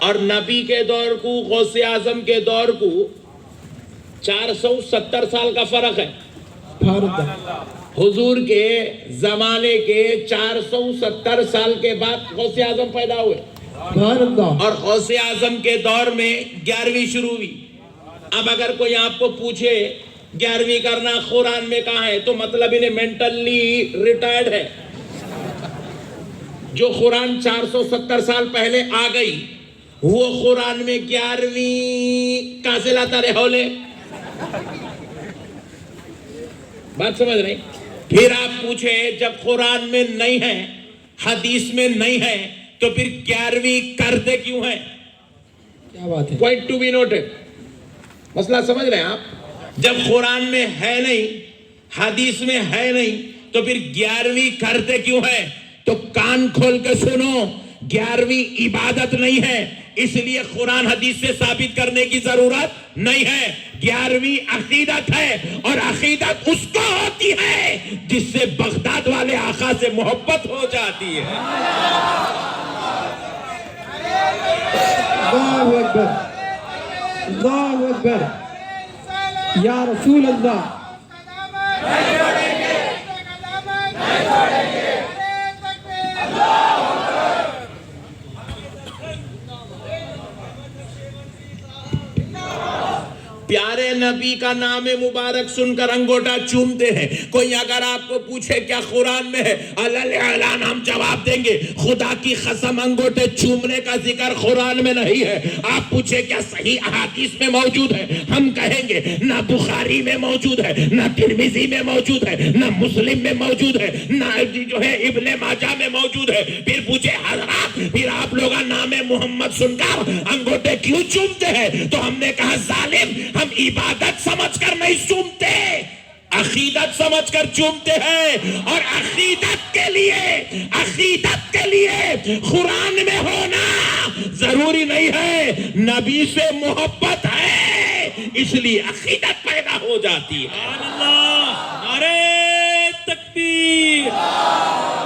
اور نبی کے دور کو غوث اعظم کے دور کو 470 سال کا فرق ہے. حضور کے زمانے کے 470 سال کے بعد غوث اعظم پیدا ہوئے اور غوث اعظم کے دور میں 11ویں شروع ہوئی. اب اگر کوئی آپ کو پوچھے 11ویں کرنا قرآن میں کہاں ہے تو مطلب انہیں مینٹلی ریٹائرڈ ہے. جو قرآن 470 سال پہلے آ گئی وہ قرآن میں 11ویں کہاں سے لاتا رہے ہولے؟ بات سمجھ رہے؟ پھر آپ پوچھے جب قرآن میں نہیں ہے حدیث میں نہیں ہے تو پھر 11ویں کرتے کیوں ہے؟ کیا بات ہے؟ Point to be noted. مسئلہ سمجھ رہے ہیں آپ؟ جب قرآن میں ہے نہیں حدیث میں ہے نہیں تو پھر 11ویں کرتے کیوں ہے؟ تو کان کھول کے سنو، 11ویں عبادت نہیں ہے، اس لیے قرآن حدیث سے ثابت کرنے کی ضرورت نہیں ہے. 11ویں عقیدت ہے اور عقیدت اس کو ہوتی ہے جس سے بغداد والے آقا سے محبت ہو جاتی ہے. اللہ اکبر، اللہ اکبر، یا رسول اللہ. پیارے نبی کا نام مبارک سن کر انگوٹا چومتے ہیں. کوئی اگر آپ کو پوچھے کیا قرآن میں ہے اعلان ہم جواب دیں گے خدا کی قسم انگوٹے چومنے کا ذکر قرآن میں نہیں ہے. آپ پوچھے کیا صحیح احادیث میں موجود ہے ہم کہیں گے نہ بخاری میں موجود ہے، نہ ترمذی میں موجود ہے، نہ مسلم میں موجود ہے، نہ جو ہے ابن ماجہ میں موجود ہے. پھر پوچھے حضرات پھر آپ لوگ نام محمد سن کر انگوٹے کیوں چومتے ہیں؟ تو ہم نے کہا ظالم ہم عبادت سمجھ کر نہیں چومتے، عقیدت سمجھ کر چومتے ہیں. اور عقیدت کے لیے قرآن میں ہونا ضروری نہیں ہے، نبی سے محبت ہے اس لیے عقیدت پیدا ہو جاتی ہے. نعرہ تکبیر،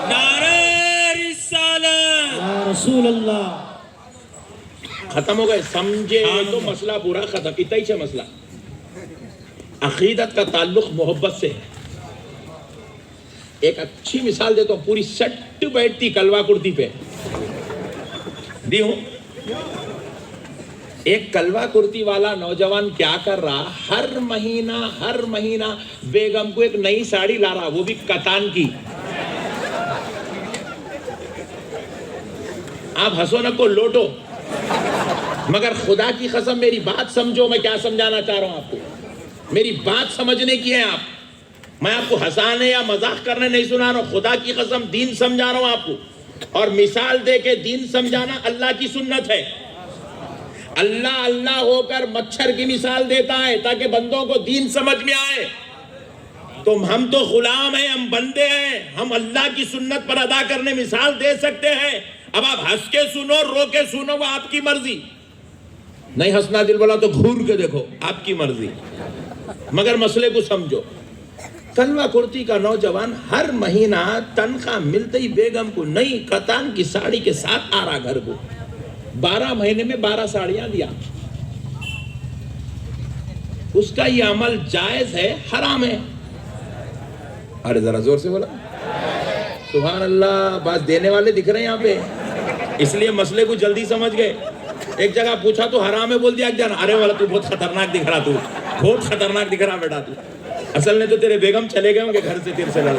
نعرہ رسالت، یا رسول اللہ. ختم ہو گئے، سمجھے تو مسئلہ پورا ختم. اتنا ہی سے مسئلہ. عقیدت کا تعلق محبت سے ہے. ایک اچھی مثال دیتا ہوں، پوری سٹ بیٹھتی کلوا کرتی پہ دی ہوں. ایک کلوا کرتی والا نوجوان کیا کر رہا، ہر مہینہ بیگم کو ایک نئی ساڑی لا رہا، وہ بھی کتان کی. آپ ہنسو نہ کو لوٹو، مگر خدا کی قسم میری بات سمجھو. میں کیا سمجھانا چاہ رہا ہوں آپ کو، میری بات سمجھنے کی ہے. میں آپ کو ہنسانے یا مذاق کرنے نہیں سنا رہا ہوں، خدا کی قسم دین سمجھا رہا ہوں آپ کو. اور مثال دے کے دین سمجھانا اللہ کی سنت ہے. اللہ ہو کر مچھر کی مثال دیتا ہے تاکہ بندوں کو دین سمجھ میں آئے. تو ہم تو غلام ہیں، ہم بندے ہیں، ہم اللہ کی سنت پر ادا کرنے مثال دے سکتے ہیں. اب آپ ہنس کے سنو رو کے سنو وہ آپ کی مرضی. نہیں ہنسنا دل بولا تو گھور کے دیکھو، آپ کی مرضی. مگر مسئلے کو سمجھو. کلوا کرتی کا نوجوان ہر مہینہ تنخواہ ملتے ہی بیگم کو نئی کتان کی ساڑی کے ساتھ آ رہا گھر کو. 12 مہینے میں 12 ساڑیاں دیا. اس کا یہ عمل جائز ہے حرام ہے؟ ارے ذرا زور سے بولا سبحان اللہ. بات دینے والے دکھ رہے ہیں یہاں پہ، اس لیے مسئلے کو جلدی سمجھ گئے. ایک جگہ پوچھا تو حرام ہے بول دیا ایک جان. ارے والا تو بہت خطرناک دکھ رہا، تو بہت خطرناک دکھ رہا بیٹا. تو اصل میں تو تیرے بیگم چلے گئے ہوں گے گھر سے تیر سے لڑ.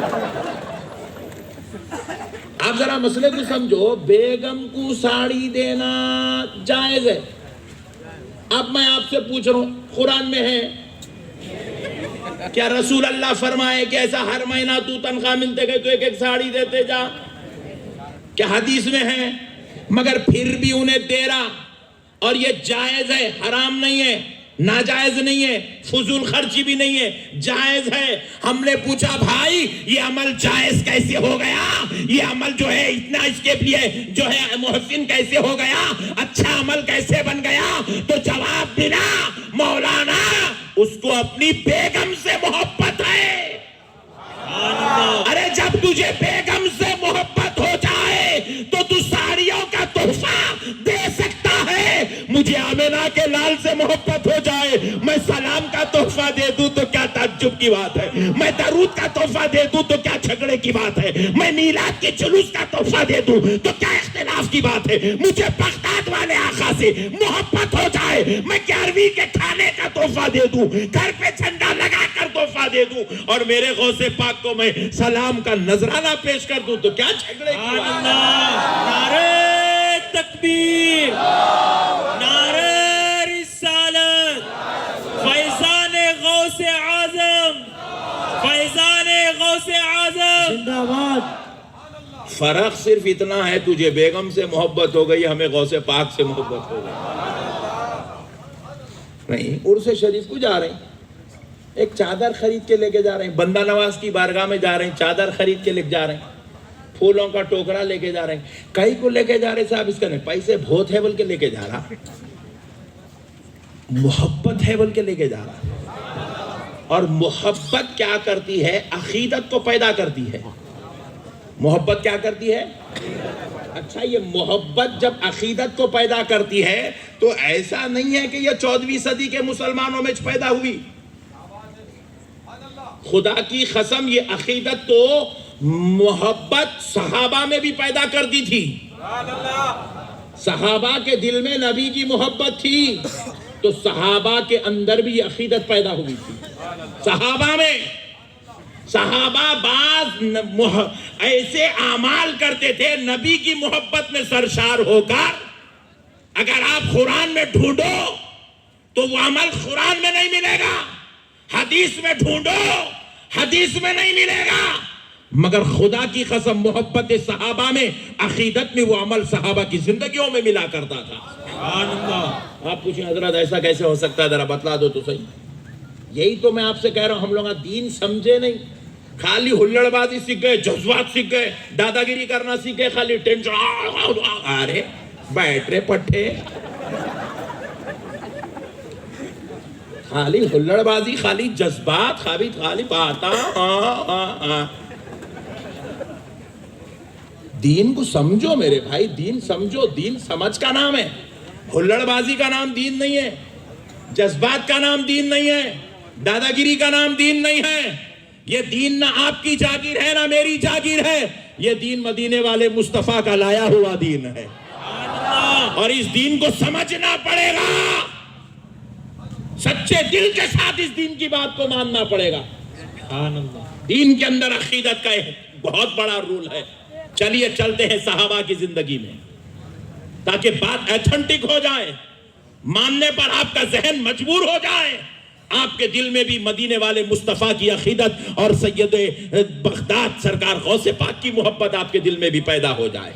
آپ ذرا مسئلے کو سمجھو. بیگم کو ساڑی دینا جائز ہے. اب میں آپ سے پوچھ رہا ہوں قرآن میں ہے کیا رسول اللہ فرمائے کہ ایسا ہر مہینہ تو تنخواہ ملتے گئے تو ایک ساڑی دیتے جا؟ کیا حدیث میں ہے؟ مگر پھر بھی انہیں دے رہا. اور یہ جائز ہے، حرام نہیں ہے، ناجائز نہیں ہے، فضول خرچی بھی نہیں ہے، جائز ہے. ہم نے پوچھا بھائی یہ عمل جائز کیسے ہو گیا؟ یہ عمل جو ہے اتنا اس کے لیے جو ہے محسن کیسے ہو گیا؟ اچھا عمل کیسے بن گیا؟ تو جواب ملا مولانا اس کو اپنی بیگم سے محبت ہے. ارے جب تجھے بیگم سے محبت ہو جائے تو تو ساڑیوں کا تحفہ دے سکتا ہے، مجھے آمینہ کے لال سے محبت ہو جائے، میں سلام کا تحفہ دے دوں تو کیا تعجب کی بات ہے، میں درود کا تحفہ دے دوں تو کیا جھگڑے کی بات ہے، میں میلاد کے جلوس کا تحفہ دے دوں تو کیا اختلاف کی بات ہے، مجھے بغداد والے آقا سے محبت ہو جائے، میں 11ویں کے کھانے کا تحفہ دے دوں، گھر پہ جھنڈا لگا کر تحفہ دے دوں، اور میرے غوث پاک کو میں سلام کا نذرانہ پیش کر دوں تو کیا جھگڑے کی بات ہے؟ نعرہ تکبیر، نعرہ رسالت، فیضان غوث اعظم، فیضان غوث اعظم زندہ باد. فرق صرف اتنا ہے، تجھے بیگم سے محبت ہو گئی، ہمیں غوث پاک سے محبت ہو گئی. نہیں، عرس شریف کو جا رہے ہیں، ایک چادر خرید کے لے کے جا رہے ہیں، بندہ نواز کی بارگاہ میں جا رہے ہیں، چادر خرید کے لے کے جا رہے ہیں، پھولوں کا ٹوکرا لے کے جا رہے ہیں. کئی کو لے کے جا رہے صاحب، اس کا نہیں، پیسے بہت ہے بول کے لے کے جا رہا، محبت ہے بول کے لے کے جا رہا. اور محبت کیا کرتی ہے؟ عقیدت کو پیدا کرتی ہے. محبت کیا کرتی ہے؟ اچھا، یہ محبت جب عقیدت کو پیدا کرتی ہے تو ایسا نہیں ہے کہ یہ 14ویں صدی کے مسلمانوں میں پیدا ہوئی. خدا کی قسم، یہ عقیدت تو محبت صحابہ میں بھی پیدا کرتی تھی. صحابہ کے دل میں نبی کی محبت تھی تو صحابہ کے اندر بھی یہ عقیدت پیدا ہوئی تھی. صحابہ میں، صحابہ بعض ایسے اعمال کرتے تھے نبی کی محبت میں سرشار ہو کر، اگر آپ قرآن میں ڈھونڈو تو وہ عمل قرآن میں نہیں ملے گا، حدیث میں ڈھونڈو حدیث میں نہیں ملے گا، مگر خدا کی قسم محبت صحابہ میں، عقیدت میں وہ عمل صحابہ کی زندگیوں میں ملا کرتا تھا. سبحان اللہ. آپ پوچھیں حضرت ایسا کیسے ہو سکتا ہے، ذرا بتلا دو تو صحیح. یہی تو میں آپ سے کہہ رہا ہوں، ہم لوگ دین سمجھے نہیں، خالی ہلڑ بازی سیکھ گئے، جذبات سیکھ گئے، دادا گیری کرنا سیکھ گئے، خالی ٹینشن. ارے بیٹھ رہے پٹھے، خالی ہلڑ بازی، خالی جذبات، خالی باتاں. دین کو سمجھو میرے بھائی، دین سمجھو. دین سمجھ کا نام ہے، ہلڑ بازی کا نام دین نہیں ہے، جذبات کا نام دین نہیں ہے، دادا گیری کا نام دین نہیں ہے. یہ دین نہ آپ کی جاگیر ہے نہ میری جاگیر ہے، یہ دین مدینے والے مصطفیٰ کا لایا ہوا دین ہے، اور اس دین کو سمجھنا پڑے گا، سچے دل کے ساتھ اس دین کی بات کو ماننا پڑے گا. دین کے اندر عقیدت کا بہت بڑا رول ہے. چلیے چلتے ہیں صحابہ کی زندگی میں تاکہ بات ایتھنٹک ہو جائے، ماننے پر آپ کا ذہن مجبور ہو جائے، آپ کے دل میں بھی مدینے والے مصطفیٰ کی عقیدت اور سید بغداد سرکار غوث پاک کی محبت آپ کے دل میں بھی پیدا ہو جائے،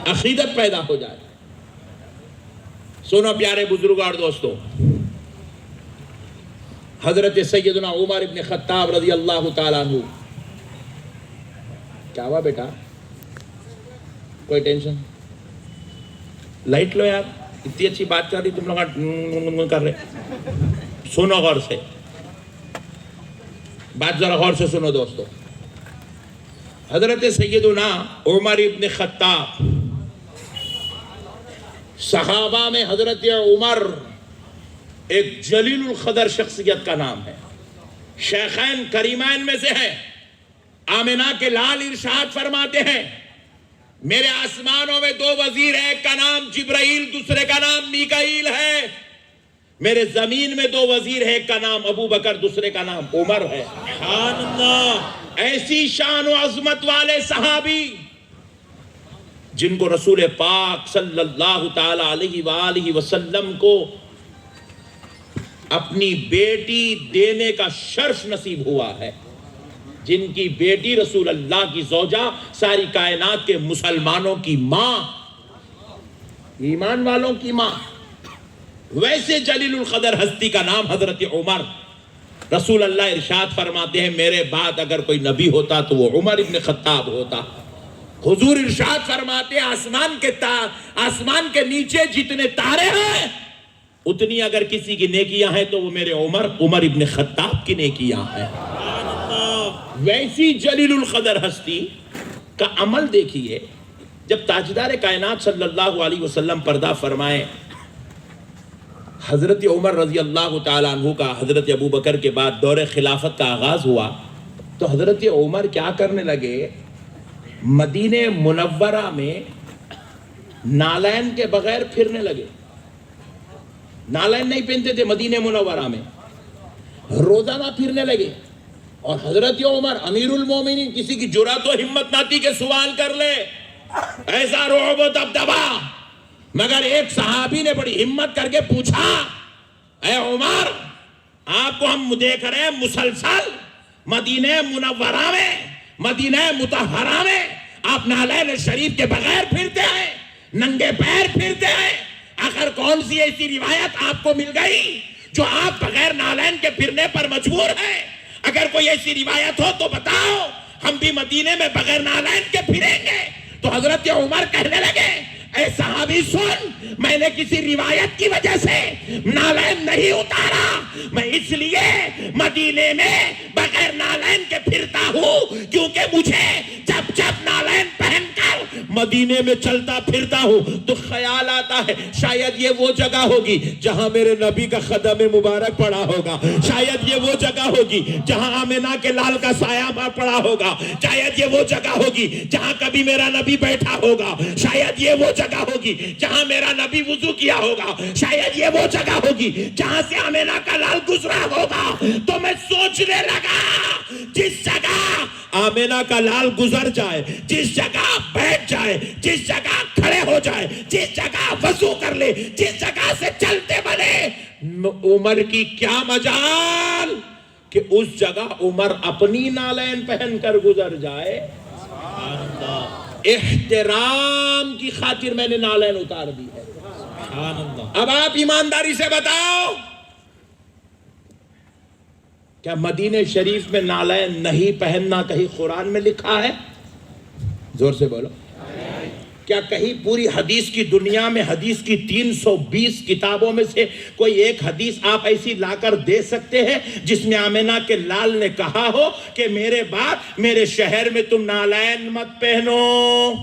عقیدت پیدا ہو جائے. سنو پیارے بزرگ اور دوستو، حضرت سیدنا عمر ابن خطاب رضی اللہ تعالیٰ عنہ. کیا ہوا بیٹا؟ کوئی ٹینشن؟ لائٹ لو یار، اتنی اچھی بات کر رہی، تم لوگ کر رہے. سنو غور سے، بات ذرا غور سے سنو دوستو. حضرت سیدنا عمر ابن خطاب، صحابہ میں حضرت عمر ایک جلیل القدر شخصیت کا نام ہے، شیخین کریمین میں سے ہے. آمنہ کے لال ارشاد فرماتے ہیں، میرے آسمانوں میں 2 وزیر ہیں، ایک کا نام جبرائیل، دوسرے کا نام میکائیل ہے. میرے زمین میں 2 وزیر ہیں، ایک کا نام ابو بکر، دوسرے کا نام عمر ہے. سبحان اللہ. ایسی شان و عظمت والے صحابی جن کو رسول پاک صلی اللہ تعالی علیہ وآلہ وسلم کو اپنی بیٹی دینے کا شرف نصیب ہوا ہے، جن کی بیٹی رسول اللہ کی زوجہ، ساری کائنات کے مسلمانوں کی ماں، ایمان والوں کی ماں. ویسے جلیل القدر ہستی کا نام حضرت عمر. رسول اللہ ارشاد فرماتے ہیں، میرے بعد اگر کوئی نبی ہوتا تو وہ عمر ابن خطاب ہوتا. حضور ارشاد فرماتے ہیں، آسمان کے نیچے جتنے تارے ہیں اتنی اگر کسی کی نیکیاں ہیں تو وہ میرے عمر ابن خطاب کی نیکیاں ہیں. ویسی جلیل القدر ہستی کا عمل دیکھیے. جب تاجدار کائنات صلی اللہ علیہ وسلم پردہ فرمائے حضرت عمر رضی اللہ تعالیٰ عنہ کا حضرت ابو بکر کے بعد دور خلافت کا آغاز ہوا تو حضرت عمر کیا کرنے لگے، مدینہ منورہ میں نالین کے بغیر پھرنے لگے. نالین نہیں پہنتے تھے مدینہ منورہ میں، روزانہ پھرنے لگے. اور حضرت عمر امیر المومنین، کسی کی جرأت و ہمت نہ تھی کہ سوال کر لے، ایسا رعب و دبدبا. مگر ایک صحابی نے بڑی ہمت کر کے پوچھا، اے عمر، آپ کو ہم دیکھ رہے ہیں مسلسل مدینہ منورہ میں، مدینہ مطہرہ میں آپ نالین شریف کے بغیر پھرتے ہیں، ننگے پیر پھرتے ہیں. آخر کون سی ایسی روایت آپ کو مل گئی جو آپ بغیر نالین کے پھرنے پر مجبور ہیں؟ اگر کوئی ایسی روایت ہو تو بتاؤ، ہم بھی مدینے میں بغیر نالین کے پھریں گے. تو حضرت عمر کہنے لگے، اے صحابی سن، میں نے کسی روایت کی وجہ سے نالین نہیں اتارا، میں اس لیے مدینے میں بغیر نالین کے پھرتا ہوں کیونکہ مجھے جب جب نالین پہن کر مدینے میں چلتا پھرتا ہوں تو خیال آتا ہے شاید یہ وہ جگہ ہوگی جہاں میرے نبی کا قدم مبارک پڑا ہوگا، شاید یہ وہ جگہ ہوگی جہاں آمنہ کے لال کا سایہ پڑا ہوگا، شاید یہ وہ جگہ ہوگی جہاں کبھی میرا نبی بیٹھا ہوگا، شاید یہ وہ جگہ ہوگی جہاں میرا نبی وضو کیا ہوگا، شاید یہ وہ جگہ ہوگی جہاں سے آمنہ کا لال گزرا ہوگا. تو میں سوچنے لگا، جس جگہ آمنہ کا لال گزر جائے، جس جگہ بیٹھ جائے، جس جگہ کھڑے ہو جائے، جس جگہ وضو کر لے، جس جگہ سے چلتے بنے، عمر کی کیا مجال کہ اس جگہ عمر اپنی نالین پہن کر گزر جائے. احترام کی خاطر میں نے نالین اتار دی ہے. اب آپ ایمانداری سے بتاؤ، کیا مدینہ شریف میں نالین نہیں پہننا کہیں قرآن میں لکھا ہے؟ زور سے بولو. کیا کہیں پوری حدیث کی دنیا میں حدیث کی 320 کتابوں میں سے کوئی ایک حدیث آپ ایسی لا کر دے سکتے ہیں جس میں آمنہ کے لال نے کہا ہو کہ میرے بعد میرے شہر میں تم نالین مت پہنو،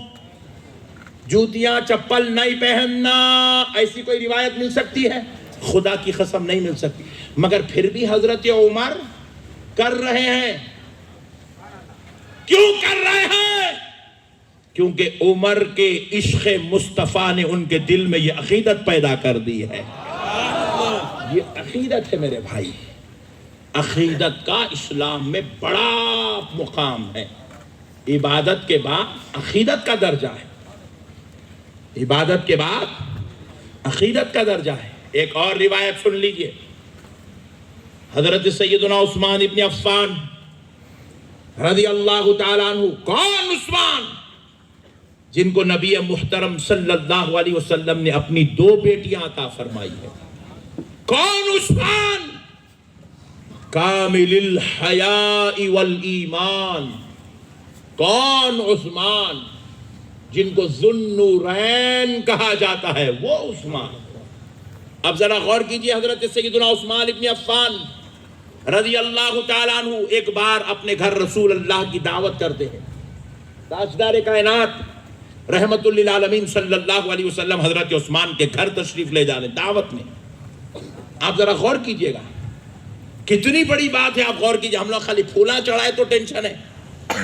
جوتیاں چپل نہیں پہننا؟ ایسی کوئی روایت مل سکتی ہے؟ خدا کی قسم نہیں مل سکتی. مگر پھر بھی حضرت عمر کر رہے ہیں. کیوں کر رہے ہیں؟ کیونکہ عمر کے عشق مصطفیٰ نے ان کے دل میں یہ عقیدت پیدا کر دی ہے. یہ عقیدت ہے میرے بھائی. عقیدت کا اسلام میں بڑا مقام ہے. عبادت کے بعد عقیدت کا درجہ ہے. عبادت کے بعد عقیدت کا درجہ ہے. ایک اور روایت سن لیجئے. حضرت سیدنا عثمان ابن عفان رضی اللہ تعالیٰ عنہ. کون عثمان؟ جن کو نبی محترم صلی اللہ علیہ وسلم نے اپنی 2 بیٹیاں عطا فرمائی ہے. کون عثمان؟ کامل الحیاء والایمان. کون عثمان؟ جن کو ذوالنورین کہا جاتا ہے، وہ عثمان. اب ذرا غور کیجئے. حضرت سیدنا عثمان ابن عفان رضی اللہ تعالیٰ عنہ ایک بار اپنے گھر رسول اللہ کی دعوت کرتے ہیں. تاجدار کائنات رحمت للعالمین صلی اللہ علیہ وسلم حضرت عثمان کے گھر تشریف لے جانے دعوت میں. آپ ذرا غور کیجئے گا، کتنی بڑی بات ہے. آپ غور کیجئے. ہم لوگ خالی پھولا چڑھائے تو ٹینشن ہے،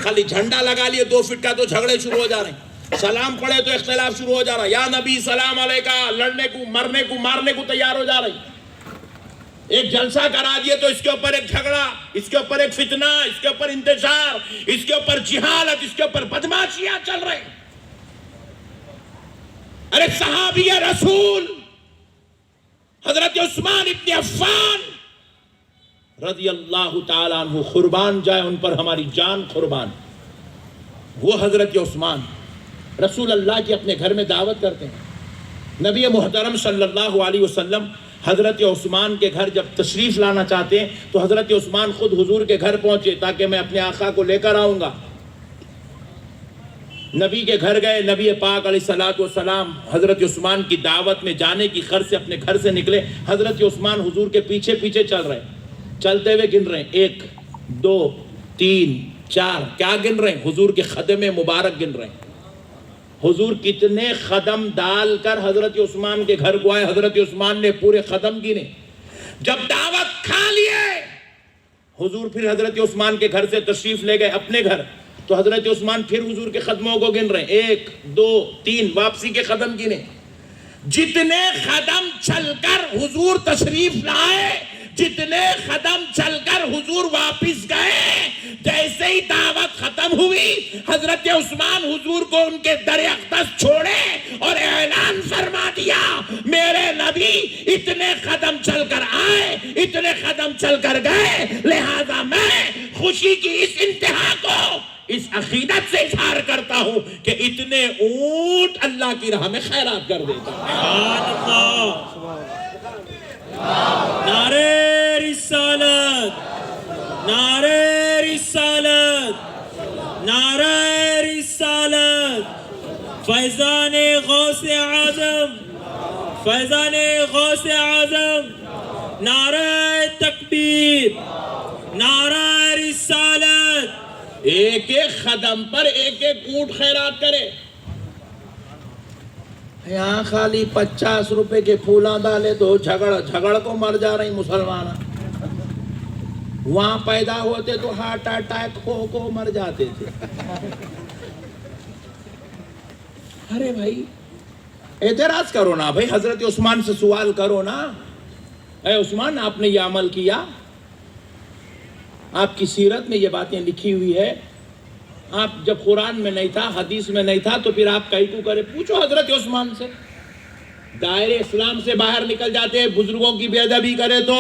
خالی جھنڈا لگا لیے 2 فٹ کا تو جھگڑے شروع ہو جا رہے ہیں، سلام پڑھے تو اختلاف شروع ہو جا رہا ہے. یا نبی سلام علیکہ، لڑنے کو مرنے کو مارنے کو تیار ہو جا رہی. ایک جلسہ کرا دیے تو اس کے اوپر ایک جھگڑا، اس کے اوپر ایک فتنہ، اس کے اوپر انتشار، اس کے اوپر جہالت، اس کے اوپر بدماشیاں چل رہے. ارے صحابی رسول حضرت عثمان ابن عفان رضی اللہ تعالیٰ عنہ، قربان جائے ان پر ہماری جان قربان. وہ حضرت عثمان رسول اللہ کی اپنے گھر میں دعوت کرتے ہیں. نبی محترم صلی اللہ علیہ وسلم حضرت عثمان کے گھر جب تشریف لانا چاہتے ہیں تو حضرت عثمان خود حضور کے گھر پہنچے تاکہ میں اپنے آقا کو لے کر آؤں گا. نبی کے گھر گئے. نبی پاک علیہ السلام حضرت عثمان کی دعوت میں جانے کی غرض سے اپنے گھر سے نکلے. حضرت عثمان حضور کے پیچھے پیچھے چل رہے ہیں. چلتے ہوئے گن رہے ہیں 1 2 3 4. کیا گن رہے ہیں؟ حضور کے خدم مبارک گن رہے ہیں. حضور کتنے قدم ڈال کر حضرت عثمان کے گھر کو آئے. حضرت عثمان نے پورے قدم گنے. جب دعوت کھا لیے حضور پھر حضرت عثمان کے گھر سے تشریف لے گئے اپنے گھر. تو حضرت عثمان پھر حضور کے قدموں کو گن رہے ہیں. 1 2 3 واپسی کے قدم گنے. جتنے قدم چل کر حضور تشریف لائے, جتنے قدم چل کر حضور واپس گئے, جیسے ہی دعوت ختم ہوئی حضرت عثمان حضور کو ان کے در اقدس چھوڑے اور اعلان فرما دیا میرے نبی اتنے قدم چل کر آئے, اتنے قدم چل کر گئے, لہذا میں خوشی کی اس انتہا کو اس عقیدت سے اظہار کرتا ہوں کہ اتنے اونٹ اللہ کی راہ میں خیرات کر دیتا ہوں. نعرہ رسالت, نعرہ رسالت, نعرہ رسالت, فیضان غوث اعظم, فیضان غوث اعظم, نعرہ تکبیر, نعرہ رسالت. ایک ایک قدم پر ایک ایک اونٹ خیرات کرے. یہاں خالی 50 روپے کے پھولاں ڈالے تو جھگڑ کو مر جا رہی مسلمان. وہاں پیدا ہوتے تو ہارٹ اٹیک کو مر جاتے تھے. ارے بھائی اعتراض کرو نا بھائی, حضرت عثمان سے سوال کرو نا, اے عثمان آپ نے یہ عمل کیا؟ آپ کی سیرت میں یہ باتیں لکھی ہوئی ہے. آپ جب قرآن میں نہیں تھا, حدیث میں نہیں تھا, تو پھر آپ کہیں کو کرے؟ پوچھو حضرت عثمان سے. دائرے اسلام سے باہر نکل جاتے, بزرگوں کی بے ادبی کرے تو,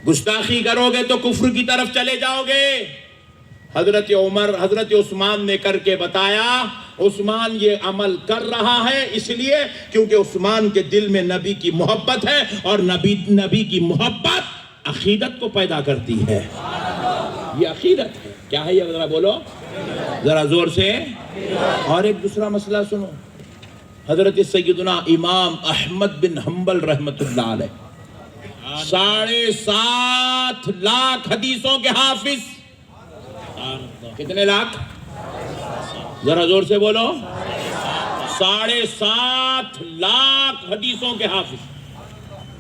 گستاخی کرو گے تو کفر کی طرف چلے جاؤ گے. حضرت عمر, حضرت عثمان نے کر کے بتایا. عثمان یہ عمل کر رہا ہے اس لیے کیونکہ عثمان کے دل میں نبی کی محبت ہے, اور نبی کی محبت عقیدت کو پیدا کرتی ہے. یہ عقیدت ہے. کیا ہے یہ ذرا بولو ذرا زور سے. اور ایک دوسرا مسئلہ سنو. حضرت سیدنا امام احمد بن حنبل رحمت اللہ علیہ 7.5 لاکھ حدیثوں کے حافظ. کتنے لاکھ؟ ذرا زور سے بولو. 7.5 لاکھ حدیثوں کے حافظ.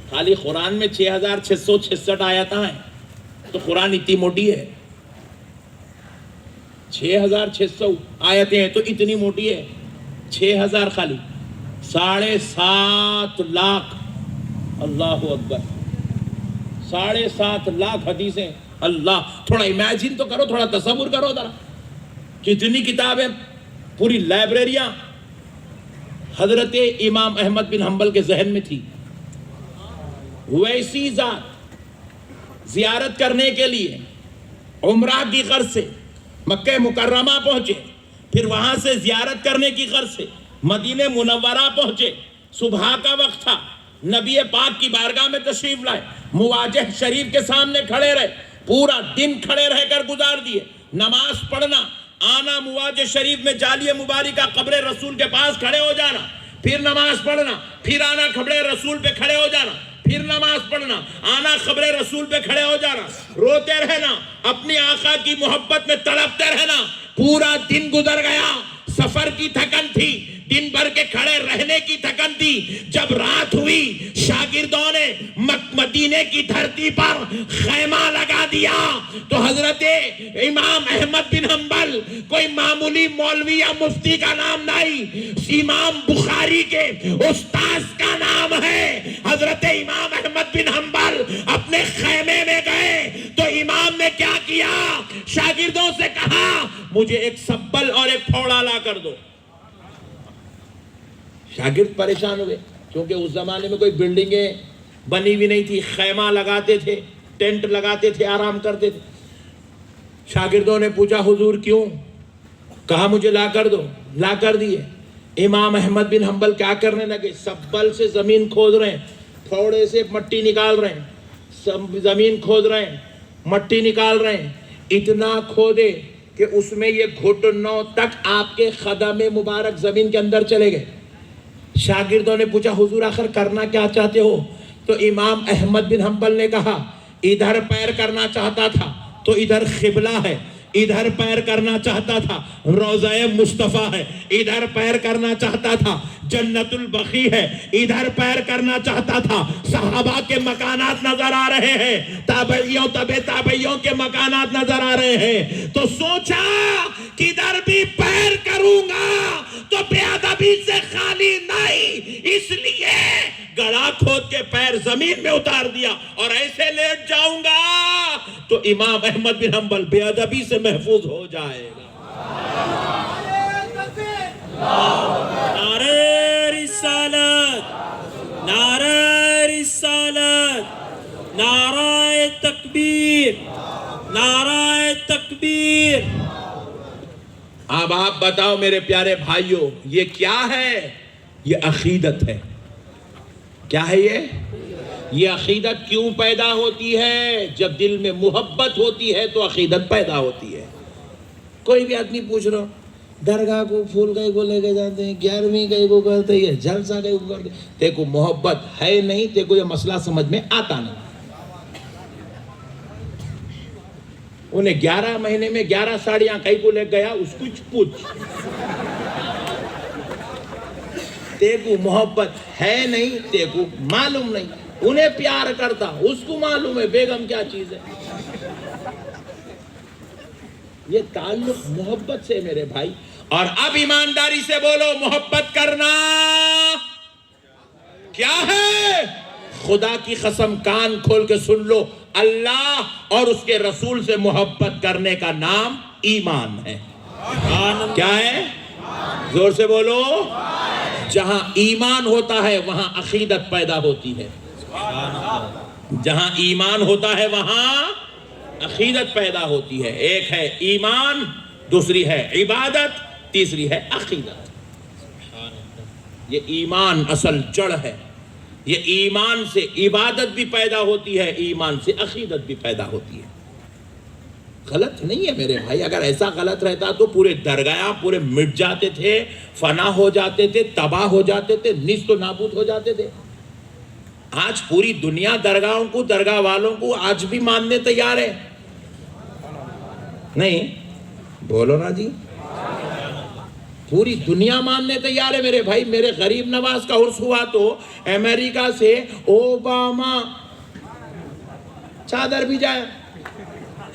خالی قرآن میں 6666 آیتاں ہیں, تو قرآن اتنی موٹی ہے. 6600 آیتیں ہیں تو اتنی موٹی ہے. 6000 خالی 7.5 لاکھ. اللہ اکبر. 7.5 لاکھ حدیثیں. اللہ, تھوڑا امیجن تو کرو, تھوڑا تصور کرو ذرا. کتنی کتابیں, پوری لائبریریاں حضرت امام احمد بن حنبل کے ذہن میں تھی. ویسی ذات زیارت کرنے کے لیے عمرہ کی غرض سے مکہ مکرمہ پہنچے, پھر وہاں سے زیارت کرنے کی غرض سے مدینہ منورہ پہنچے. صبح کا وقت تھا, نبی پاک کی بارگاہ میں تشریف لائے, مواجہ شریف کے سامنے کھڑے رہے, پورا دن کھڑے رہ کر گزار دیے. نماز پڑھنا, آنا مواجہ شریف میں جالیہ مبارکہ قبر رسول کے پاس کھڑے ہو جانا, پھر نماز پڑھنا, پھر آنا قبر رسول پہ کھڑے ہو جانا, پھر نماز پڑھنا, آنا قبر رسول پہ کھڑے ہو جانا, روتے رہنا, اپنی آقا کی محبت میں تڑپتے رہنا. پورا دن گزر گیا. سفر کی تھکن تھی, دن بھر کے کھڑے رہنے کی تھکن تھی. جب رات ہوئی شاگردوں نے مدینے کی دھرتی پر خیمہ لگا دیا تو حضرت امام احمد بن حنبل کوئی معمولی مولوی یا مفتی کا نام نہیں, امام بخاری کے استاذ کا نام ہے. حضرت امام احمد بن حنبل اپنے خیمے میں گئے تو امام نے کیا کیا, شاگردوں سے کہا مجھے ایک سبل اور ایک پھوڑا لا کر دو. شاگرد پریشان ہوئے کیونکہ اس زمانے میں کوئی بلڈنگیں بنی ہوئی نہیں تھی. خیمہ لگاتے تھے, ٹینٹ لگاتے تھے, آرام کرتے تھے. شاگردوں نے پوچھا حضور کیوں؟ کہا مجھے لا کر دو. لا کر دیے. امام احمد بن حنبل کیا کرنے لگے, سبل سے زمین کھود رہے ہیں, پھوڑے سے مٹی نکال رہے ہیں, زمین کھود رہے ہیں, مٹی نکال رہے ہیں. اتنا کھودے کہ اس میں یہ گھٹنوں تک آپ کے قدم مبارک زمین کے اندر چلے گئے. شاگردوں نے پوچھا حضور آخر کرنا کیا چاہتے ہو؟ تو امام احمد بن حنبل نے کہا ادھر پیر کرنا چاہتا تھا تو ادھر قبلہ ہے, ادھر پیر کرنا چاہتا تھا روضہ مصطفیٰ ہے، ادھر پیر کرنا چاہتا تھا جنت البقیع ہے، ادھر پیر کرنا چاہتا تھا صحابہ کے مکانات نظر آ رہے ہیں، تابعیوں تابعیوں کے مکانات نظر آ رہے ہیں، تو سوچا کہ ادھر بھی پیر کروں گا تو بے ادبی سے خالی نہیں، اس لیے گڑھا کھود کے پیر زمین میں اتار دیا اور ایسے لیٹ جاؤں گا تو امام احمد بن حنبل بے ادبی سے محفوظ ہو جائے گا۔ نعرہ رسالت، نعرہ رسالت، نعرہ تکبیر، نعرہ تکبیر۔ اب آپ بتاؤ میرے پیارے بھائیوں، یہ کیا ہے؟ یہ عقیدت ہے۔ کیا ہے یہ عقیدت کیوں پیدا ہوتی ہے؟ جب دل میں محبت ہوتی ہے تو عقیدت پیدا ہوتی ہے۔ کوئی بھی آدمی پوچھ رہا درگاہ کو پھول کئی کو لے کے جاتے ہیں، 11ویں کئی کو کرتے ہیں، جلسہ کئی کو کرتے ہیں، تے کو محبت ہے نہیں، تے کو یہ مسئلہ سمجھ میں آتا نہیں۔ انہیں 11 مہینے میں 11 ساڑیاں کئی کو لے گیا، اس کچھ پوچھ، تے کو محبت ہے نہیں، تے کو معلوم نہیں۔ انہیں پیار کرتا، اس کو معلوم ہے بیگم کیا چیز ہے۔ یہ تعلق محبت سے میرے بھائی۔ اور اب ایمانداری سے بولو، محبت کرنا کیا ہے؟ خدا کی قسم کان کھول کے سن لو، اللہ اور اس کے رسول سے محبت کرنے کا نام ایمان ہے۔ کیا ہے؟ زور سے بولو۔ جہاں ایمان ہوتا ہے وہاں عقیدت پیدا ہوتی ہے، جہاں ایمان ہوتا ہے وہاں عقیدت پیدا ہوتی ہے۔ ایک ہے ایمان، دوسری ہے عبادت، تیسری ہے عقیدت۔ یہ ایمان اصل جڑ ہے، یہ ایمان سے عبادت بھی پیدا ہوتی ہے، ایمان سے عقیدت بھی پیدا ہوتی ہے۔ غلط نہیں ہے میرے بھائی، اگر ایسا غلط رہتا تو پورے درگاہ پورے مٹ جاتے تھے، فنا ہو جاتے تھے، تباہ ہو جاتے تھے، نیست و نابود ہو جاتے تھے۔ آج پوری دنیا درگاہوں کو، درگاہ والوں کو آج بھی ماننے تیار ہے، نہیں بولو نا جی، پوری دنیا ماننے تیار ہے میرے بھائی۔ میرے غریب نواز کا عرس ہوا تو امریکہ سے اوباما چادر بھی جائے،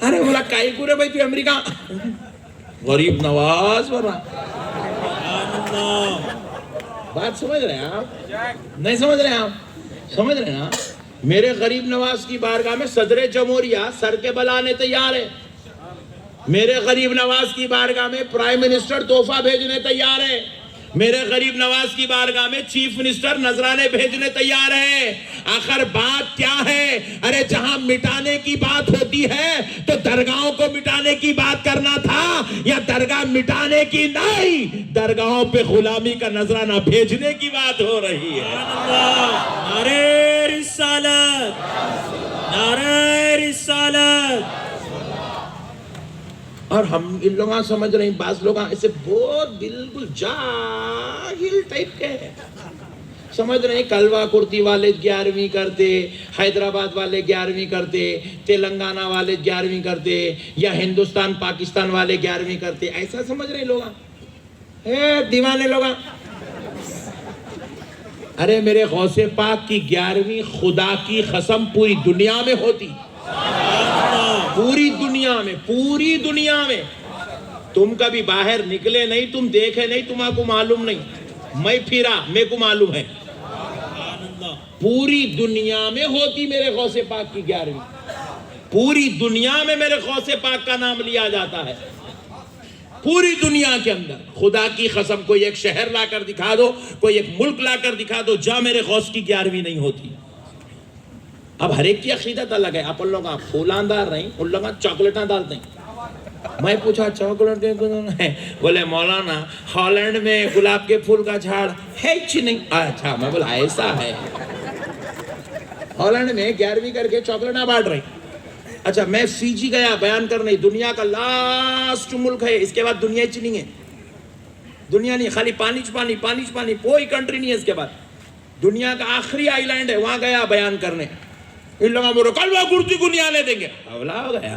ارے بولا کائی کو رے بھائی تو امریکہ، غریب نواز بولا۔ بات سمجھ رہے ہیں آپ؟ نہیں سمجھ رہے ہیں آپ؟ سمجھ رہے ہیں نا؟ میرے غریب نواز کی بارگاہ میں صدر جمہوریہ سر کے بل آنے تیار ہے، میرے غریب نواز کی بارگاہ میں پرائم منسٹر تحفہ بھیجنے تیار ہے، میرے غریب نواز کی بارگاہ میں چیف منسٹر نذرانے بھیجنے تیار ہے۔ آخر بات کیا ہے؟ ارے جہاں مٹانے کی بات ہوتی ہے تو درگاہوں کو مٹانے کی بات کرنا تھا، یا درگاہ مٹانے کی نہیں، درگاہوں پہ غلامی کا نذرانہ بھیجنے کی بات ہو رہی ہے۔ نعرہ رسالت، نعرہ رسالت۔ اور ہم ان لوگاں سمجھ رہے ہیں، بعض لوگ ایسے بہت بالکل جاہل ٹائپ کے ہیں، سمجھ رہے ہیں کلوا کرتی والے 11ویں کرتے، حیدرآباد والے 11ویں کرتے، تلنگانہ والے 11ویں کرتے، یا ہندوستان پاکستان والے 11ویں کرتے، ایسا سمجھ رہے ہیں لوگ، دیوانے لوگ۔ ارے میرے غوث پاک کی 11ویں خدا کی قسم پوری دنیا میں ہوتی، پوری دنیا میں، پوری دنیا میں۔ تم کبھی باہر نکلے نہیں، تم دیکھے نہیں، تمہیں کو معلوم نہیں، میں پھرا، میرے کو معلوم ہے، پوری دنیا میں ہوتی میرے غوث پاک کی 11ویں، پوری دنیا میں میرے غوث پاک کا نام لیا جاتا ہے، پوری دنیا کے اندر۔ خدا کی قسم کوئی ایک شہر لا کر دکھا دو، کوئی ایک ملک لا کر دکھا دو جہاں میرے غوث کی 11ویں نہیں ہوتی۔ اب ہر ایک کی عقیدت الگ ہے، آپ ان لوگ پھولان دار نہیں، ان لوگ چاکلیٹاں ڈالتے ہیں۔ میں پوچھا چاکلیٹ کے بولے مولانا ہالینڈ میں گلاب کے پھول کا جھاڑ ہے ہی نہیں۔ اچھا، میں بولا ایسا ہے، ہالینڈ میں 11ویں کر کے چاکلیٹاں بانٹ رہی۔ اچھا، میں فیجی گیا بیان کرنے، دنیا کا لاسٹ ملک ہے، اس کے بعد دنیا ہی نہیں ہے، دنیا نہیں، خالی پانی پانی پانی پانی، کوئی کنٹری نہیں ہے اس کے بعد، دنیا کا آخری آئی لینڈ ہے، وہاں گیا بیان کرنے۔ ان لوگوں کو کلوا کرتی کو نہیں آنے دیں گے، اولا ہو گیا۔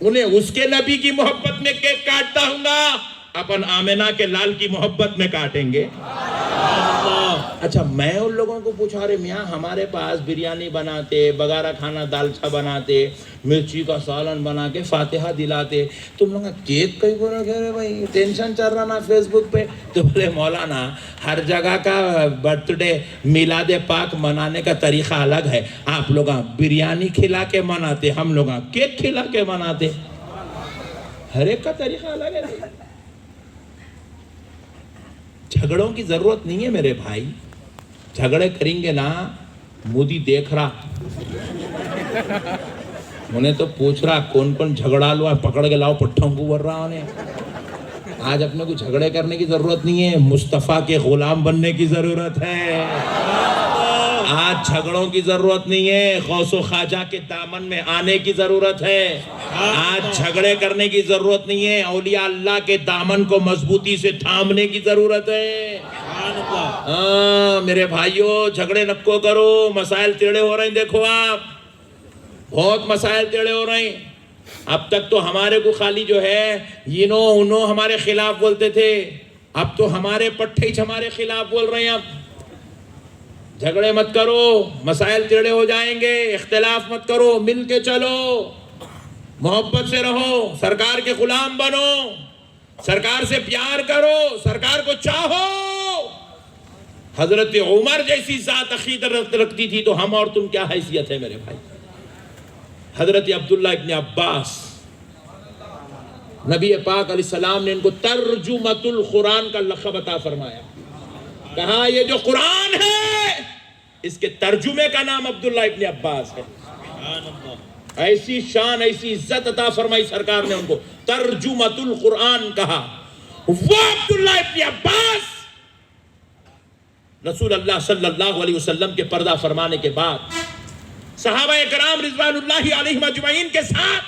انہیں اس کے نبی کی محبت میں کیک کاٹتا ہوں گا، اپن آمنہ کے لال کی محبت میں کاٹیں گے۔ اچھا میں ان لوگوں کو پوچھا رہے میاں ہمارے پاس بریانی بناتے، بگارہ کھانا دالچا بناتے، مرچی کا سالن بنا کے فاتحہ دلاتے، تم لوگ کیک کئی کو رکھے رہے بھائی، ٹینشن چل رہا نا فیس بک پہ؟ تو بولے مولانا ہر جگہ کا برتھ ڈے میلاد پاک منانے کا طریقہ الگ ہے، آپ لوگ بریانی کھلا کے مناتے، ہم لوگ کیک کھلا کے مناتے، ہر ایک کا طریقہ الگ ہے۔ جھگڑوں کی ضرورت نہیں ہے میرے بھائی، جھگڑے کریں گے نا، مودی دیکھ رہا، انہیں تو پوچھ رہا کون کون جھگڑا لو، پکڑ کے لاؤ پٹھوں کو بول رہا انہیں۔ آج اپنے کو جھگڑے کرنے کی ضرورت نہیں ہے، مصطفیٰ کے غلام بننے کی ضرورت ہے۔ آج جھگڑوں کی ضرورت نہیں ہے، غوث و خواجہ کے دامن میں آنے کی ضرورت ہے۔ آج جھگڑے کرنے کی ضرورت نہیں ہے، اولیاء اللہ کے دامن کو مضبوطی سے تھامنے کی ضرورت ہے۔ میرے بھائیوں جھگڑے نکو کرو، مسائل ٹیڑے ہو رہے ہیں، دیکھو آپ بہت مسائل ٹیڑے ہو رہے ہیں۔ اب تک تو ہمارے کو خالی جو ہے انہوں ہمارے خلاف بولتے تھے، اب تو ہمارے پٹھے ہمارے خلاف بول رہے ہیں۔ اب جھگڑے مت کرو، مسائل ٹیڑے ہو جائیں گے، اختلاف مت کرو، مل کے چلو، محبت سے رہو، سرکار کے غلام بنو، سرکار سے پیار کرو، سرکار کو چاہو۔ حضرت عمر جیسی ذات عقیدت رکھتی تھی تو ہم اور تم کیا حیثیت ہے میرے بھائی؟ حضرت عبداللہ ابن عباس، نبی پاک علیہ السلام نے ان کو ترجمۃ القرآن کا لقب عطا فرمایا، کہا یہ جو قرآن ہے اس کے ترجمے کا نام عبداللہ ابن عباس ہے۔ ایسی شان ایسی عزت عطا فرمائی سرکار نے ان کو، ترجمۃ القرآن کہا۔ وہ عبداللہ ابن عباس رسول اللہ صلی اللہ علیہ وسلم کے پردہ فرمانے کے بعد صحابہ کرام رضوان اللہ علیہم اجمعین کے ساتھ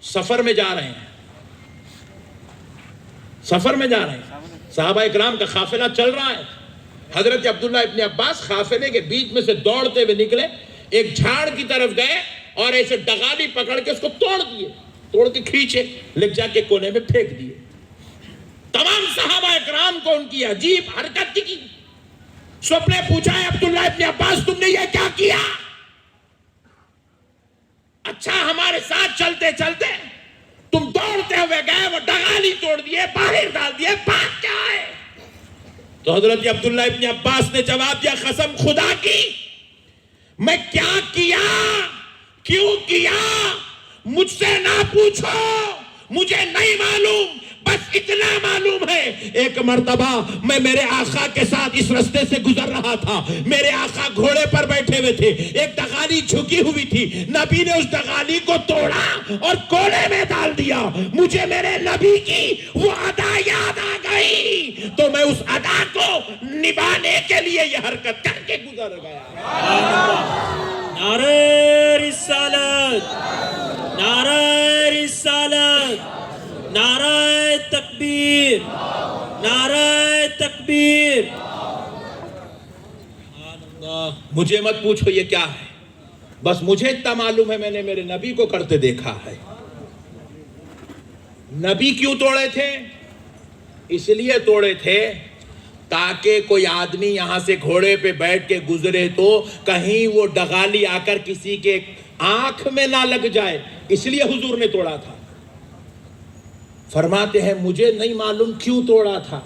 سفر میں جا رہے ہیں، صحابہ کرام کا قافلہ چل رہا ہے۔ حضرت عبداللہ ابن عباس قافلے کے بیچ میں سے دوڑتے ہوئے نکلے، ایک جھاڑ کی طرف گئے اور ایسے ڈغالی پکڑ کے اس کو توڑ کے کھینچے، لے جا کے کونے میں پھینک دیے۔ تمام صحابہ کرام کو ان کی عجیب حرکت دکھی، سب نے پوچھا ہے عبداللہ ابن عباس تم نے یہ کیا کیا؟ اچھا ہمارے ساتھ چلتے چلتے تم دوڑتے ہوئے گئے، وہ ڈغالی توڑ دیے، باہر ڈال دیے، بات کیا ہے؟ تو حضرت عبداللہ ابن عباس نے جواب دیا، قسم خدا کی میں کیا کیا، کیوں کیا مجھ سے نہ پوچھو، مجھے نہیں معلوم، بس اتنا معلوم ہے ایک مرتبہ میں میرے آقا کے ساتھ اس رستے سے گزر رہا تھا، میرے آقا گھوڑے پر بیٹھے ہوئے تھے، ایک ڈغالی جھکی ہوئی تھی، نبی نے اس ڈغالی کو توڑا اور کوڑے میں ڈال دیا، مجھے میرے نبی کی وہ ادا یاد آ گئی تو میں اس ادا کو نبھانے کے لیے یہ حرکت کر کے گزر گیا۔ نعرہ رسالت، نعرہ رسالت، نعرہ تکبیر، نعرہ تکبیر۔ مجھے مت پوچھو یہ کیا ہے، بس مجھے اتنا معلوم ہے میں نے میرے نبی کو کرتے دیکھا ہے۔ نبی کیوں توڑے تھے؟ اس لیے توڑے تھے تاکہ کوئی آدمی یہاں سے گھوڑے پہ بیٹھ کے گزرے تو کہیں وہ ڈغالی آ کر کسی کے آنکھ میں نہ لگ جائے، اس لیے حضور نے توڑا تھا۔ فرماتے ہیں مجھے نہیں معلوم کیوں توڑا تھا،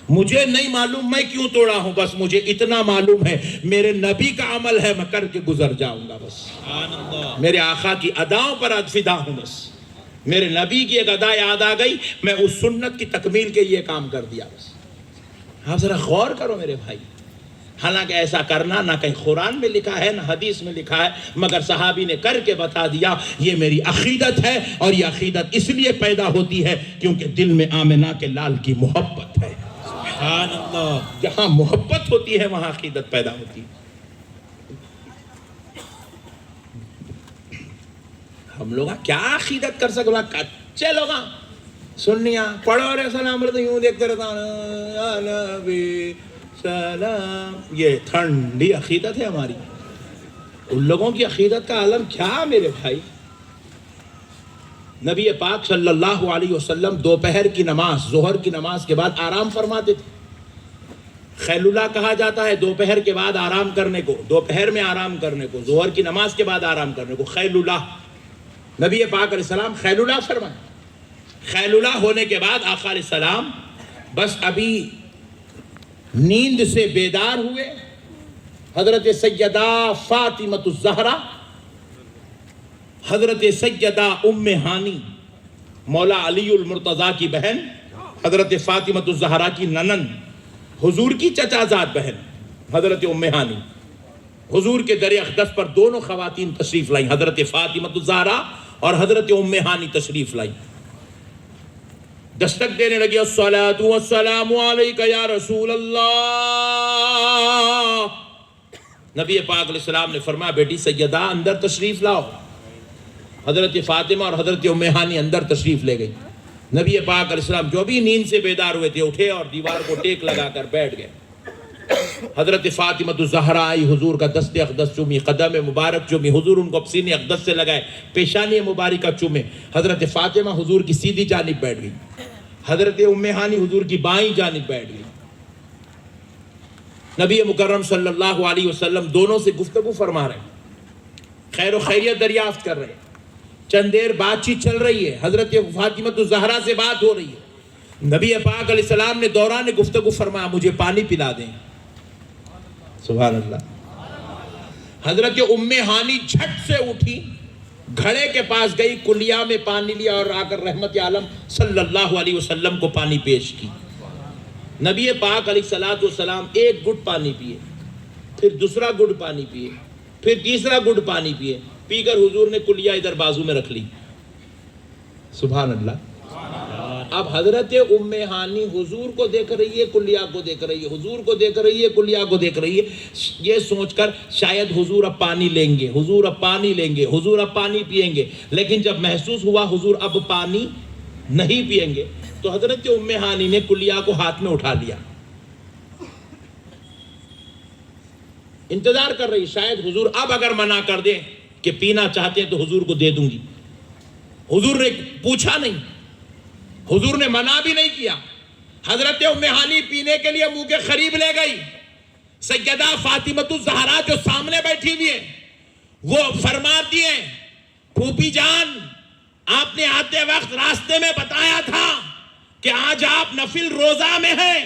مجھے نہیں معلوم میں کیوں توڑا ہوں، بس مجھے اتنا معلوم ہے میرے نبی کا عمل ہے، میں کر کے گزر جاؤں گا، بس میرے آقا کی اداؤں پر فدا ہوں، بس میرے نبی کی ایک ادا یاد آ گئی، میں اس سنت کی تکمیل کے یہ کام کر دیا۔ بس آپ ذرا غور کرو میرے بھائی، حالانکہ ایسا کرنا نہ کہیں قرآن میں لکھا ہے نہ حدیث میں لکھا ہے، مگر صحابی نے کر کے بتا دیا یہ میری عقیدت ہے، اور یہ عقیدت اس لیے پیدا ہوتی ہے کیونکہ دل میں آمنہ کے لال کی محبت ہے۔ سبحان اللہ، جہاں محبت ہوتی ہے وہاں عقیدت پیدا ہوتی ہے۔ ہم لوگ کیا عقیدت کر سکتے، کچے لوگ سنیاں پڑھو رہے سلام رہتے یوں دیکھتے رہتا یا نبی سلام، یہ ٹھنڈی عقیدت ہے ہماری۔ ان لوگوں کی عقیدت کا عالم کیا میرے بھائی، نبی پاک صلی اللہ علیہ وسلم دوپہر کی نماز، ظہر کی نماز کے بعد آرام فرماتے تھے۔ خیلولہ کہا جاتا ہے دوپہر کے بعد آرام کرنے کو، دوپہر میں آرام کرنے کو، ظہر کی نماز کے بعد آرام کرنے کو خیلولہ۔ نبی پاک علیہ السلام خیلولہ فرمائے۔ خیلولہ ہونے کے بعد آقا علیہ السلام بس ابھی نیند سے بیدار ہوئے، حضرت سیدہ فاطمہ الزہرا، حضرت سیدہ ام ہانی مولا علی المرتضیٰ کی بہن، حضرت فاطمہ الزہرا کی ننند، حضور کی چچا زاد بہن حضرت ام ہانی، حضور کے در اقدس پر دونوں خواتین تشریف لائیں، حضرت فاطمہ الزہرا اور حضرت ام ہانی تشریف لائیں۔ دستک دینے لگی، الصلاۃ والسلام علیک یا رسول اللہ۔ نبی پاک علیہ السلام نے فرمایا بیٹی سیدہ اندر تشریف لاؤ۔ حضرت فاطمہ اور حضرت ام ہانی اندر تشریف لے گئی۔ نبی پاک علیہ السلام جو بھی نیند سے بیدار ہوئے تھے اٹھے اور دیوار کو ٹیک لگا کر بیٹھ گئے۔ حضرت فاطمہ الزہرا آئی، حضور کا دست اقدس چومی، قدم مبارک چومی، حضور ان کو سینے اقدس سے لگائے، پیشانی مبارکہ چومے۔ حضرت فاطمہ حضور کی سیدھی جانب بیٹھ گئی، حضرت ام ہانی حضور کی بائیں جانب بیٹھ گئی۔ نبی مکرم صلی اللہ علیہ وسلم دونوں سے گفتگو فرما رہے ہیں، خیر و خیریت دریافت کر رہے ہیں۔ چند دیر بات چیت چل رہی ہے، حضرت فاطمہ الزہرا سے بات ہو رہی ہے۔ نبی پاک علیہ السلام نے دوران گفتگو فرمایا مجھے پانی پلا دیں۔ سبحان اللہ۔ حضرت ام ہانی جھٹ سے اٹھی، گھڑے کے پاس گئی، کلیا میں پانی لیا اور آ کر رحمت عالم صلی اللہ علیہ وسلم کو پانی پیش کی۔ نبی پاک علیہ السلام ایک گھٹ پانی پیے، پھر دوسرا گھٹ پانی پیے، پھر تیسرا گھٹ پانی پیے، پی کر حضور نے کلیا ادھر بازو میں رکھ لی۔ سبحان اللہ۔ اب حضرت ام ہانی حضور کو دیکھ رہی ہے، کلیا کو دیکھ رہی ہے، حضور کو دیکھ رہی ہے، کلیا کو دیکھ رہی ہے، یہ سوچ کر شاید حضور اب پانی لیں گے، حضور اب پانی لیں گے، حضور اب پانی پئیں گے۔ لیکن جب محسوس ہوا حضور اب پانی نہیں پئیں گے تو حضرت ام ہانی نے کلیا کو ہاتھ میں اٹھا لیا، انتظار کر رہی شاید حضور اب اگر منع کر دیں کہ پینا چاہتے ہیں تو حضور کو دے دوں گی۔ حضور نے پوچھا نہیں، حضور نے منع بھی نہیں کیا۔ حضرت ام ہانی پینے کے لیے منہ کے قریب لے گئی۔ سیدہ فاطمہ الزہرا جو سامنے بیٹھی ہوئی ہے وہ فرماتی ہیں پھوپھی جان آپ نے آتے وقت راستے میں بتایا تھا کہ آج آپ نفل روزہ میں ہیں،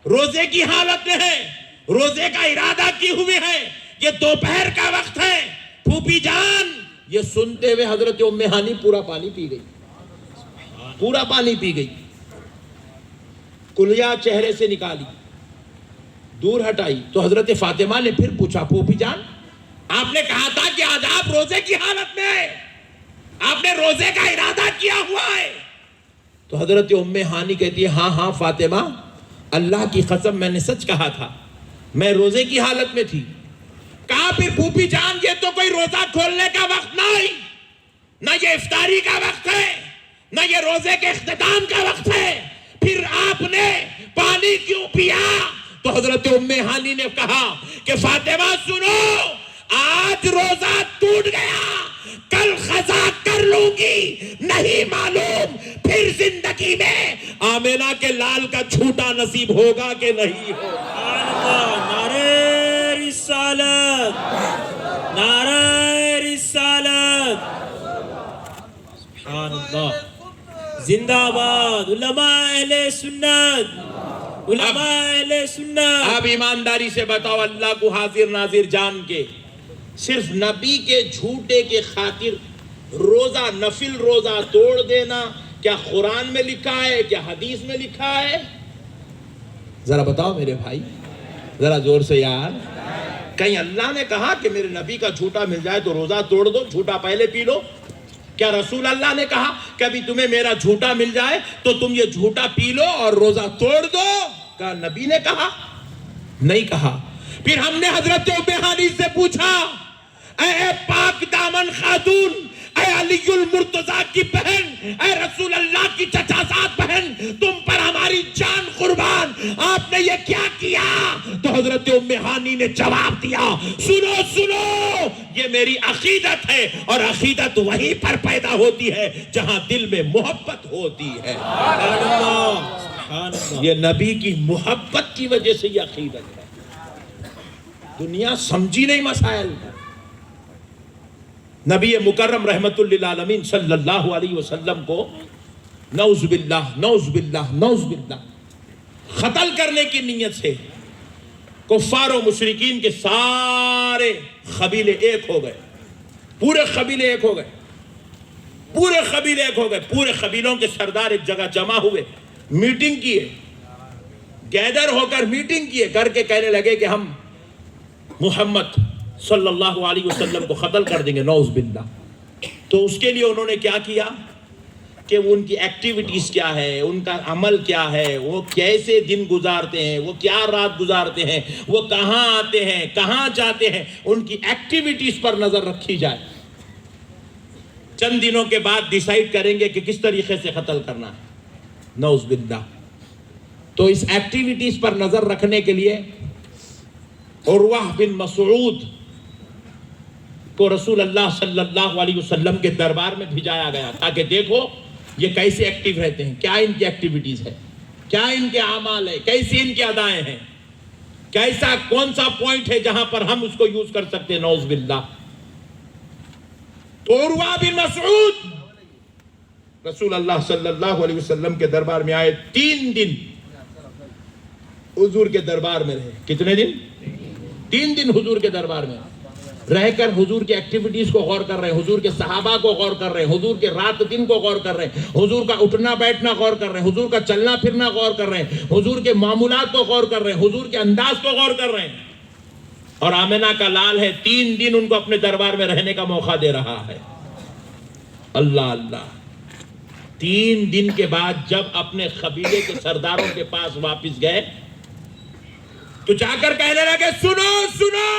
روزے کی حالت میں ہیں، روزے کا ارادہ کی ہوئے ہیں، یہ دوپہر کا وقت ہے پھوپھی جان۔ یہ سنتے ہوئے حضرت ام ہانی پورا پانی پی گئی، پورا پانی پی گئی، کلیا چہرے سے نکالی، دور ہٹائی تو حضرت فاطمہ نے پھر پوچھا پھوپھی جان آپ نے کہا تھا کہ آج آپ روزے کی حالت میں ہیں، آپ نے روزے کا ارادہ کیا ہوا ہے۔ تو حضرت ام ہانی کہتی ہے ہاں ہاں فاطمہ اللہ کی قسم میں نے سچ کہا تھا، میں روزے کی حالت میں تھی۔ کہا پھر پھوپھی جان یہ تو کوئی روزہ کھولنے کا وقت نہیں، نہ یہ افطاری کا وقت ہے، نہ یہ روزے کے اختتام کا وقت ہے، پھر آپ نے پانی کیوں پیا؟ تو حضرت ام ہانی نے کہا کہ فاطمہ سنو، آج روزہ ٹوٹ گیا، کل قضا کر لوں گی، نہیں معلوم پھر زندگی میں آمینہ کے لال کا جھوٹا نصیب ہوگا کہ نہیں ہوگا۔ نعرہ رسالت، نعرہ رسالت، سبحان اللہ، زندہ آباد علماء اہل سنت، علماء اہل سنت۔ اب ایمانداری سے بتاؤ اللہ کو حاضر ناظر جان کے صرف نبی کے جھوٹے کے خاطر روزہ نفل روزہ توڑ دینا کیا قرآن میں لکھا ہے، کیا حدیث میں لکھا ہے؟ ذرا بتاؤ میرے بھائی، ذرا زور سے یار، کہیں اللہ نے کہا کہ میرے نبی کا جھوٹا مل جائے تو روزہ توڑ دو، جھوٹا پہلے پی لو؟ کیا رسول اللہ نے کہا کہ ابھی تمہیں میرا جھوٹا مل جائے تو تم یہ جھوٹا پی لو اور روزہ توڑ دو؟ کیا نبی نے کہا؟ نہیں کہا۔ پھر ہم نے حضرت ام ہانی سے پوچھا اے پاک دامن خاتون، اے علی المرتضیٰ کی بہن، اے رسول اللہ کی چچازاد بہن، تم پر ہماری جان قربان، آپ نے یہ کیا کیا؟ تو حضرت ام ہانی نے جواب دیا، سنو سنو، یہ میری عقیدت ہے، اور عقیدت وہیں پر پیدا ہوتی ہے جہاں دل میں محبت ہوتی ہے۔ یہ نبی کی محبت کی وجہ سے یہ عقیدت ہے۔ دنیا سمجھی نہیں مسائل۔ نبی مکرم رحمت للعالمین صلی اللہ علیہ وسلم کو نعوذ باللہ نعوذ باللہ نعوذ باللہ قتل کرنے کی نیت سے کفار و مشرکین کے سارے قبیلے ایک ہو گئے، پورے قبیلے ایک ہو گئے، پورے قبیلے ایک ہو گئے، پورے قبیلوں کے سردار ایک جگہ جمع ہوئے، میٹنگ کیے، گیدر ہو کر میٹنگ کیے، کر کے کہنے لگے کہ ہم محمد صلی اللہ علیہ وسلم کو قتل کر دیں گے، نعوذ باللہ۔ تو اس کے لیے انہوں نے کیا کیا کہ ان کی ایکٹیویٹیز کیا ہے، ان کا عمل کیا ہے، وہ کیسے دن گزارتے ہیں، وہ کیا رات گزارتے ہیں، وہ کہاں آتے ہیں، کہاں جاتے ہیں، ان کی ایکٹیویٹیز پر نظر رکھی جائے۔ چند دنوں کے بعد ڈیسائیڈ کریں گے کہ کس طریقے سے قتل کرنا ہے، نعوذ باللہ۔ تو اس ایکٹیویٹیز پر نظر رکھنے کے لیے عروہ بن مسعود کو رسول اللہ صلی اللہ علیہ وسلم کے دربار میں بھیجایا گیا تاکہ دیکھو یہ کیسے ایکٹیو رہتے ہیں، کیا ان کی ایکٹیویٹیز ہے، کیا ان کے اعمال ہے، کیسی ان کی ادائیں ہیں، کیسا کون سا پوائنٹ ہے جہاں پر ہم اس کو یوز کر سکتے ہیں، نعوذ باللہ۔ تو عروہ بن مسعود رسول اللہ صلی اللہ علیہ وسلم کے دربار میں آئے، 3 دن حضور کے دربار میں رہے۔ کتنے دن؟ 3 دن حضور کے دربار میں رہ کر حضور کی ایکٹیویٹیز کو غور کر رہے ہیں، حضور کے صحابہ کو غور کر رہے ہیں، حضور کے رات دن کو غور کر رہے ہیں، حضور کا اٹھنا بیٹھنا غور کر رہے ہیں، حضور کا چلنا پھرنا غور کر رہے ہیں، حضور کے معمولات کو غور کر رہے ہیں، حضور کے انداز کو غور کر رہے ہیں۔ اور آمنہ کا لال ہے، 3 دن ان کو اپنے دربار میں رہنے کا موقع دے رہا ہے۔ اللہ اللہ۔ 3 دن کے بعد جب اپنے قبیلے کے سرداروں کے پاس واپس گئے تو جا کر کہنے لگے، سنو سنو،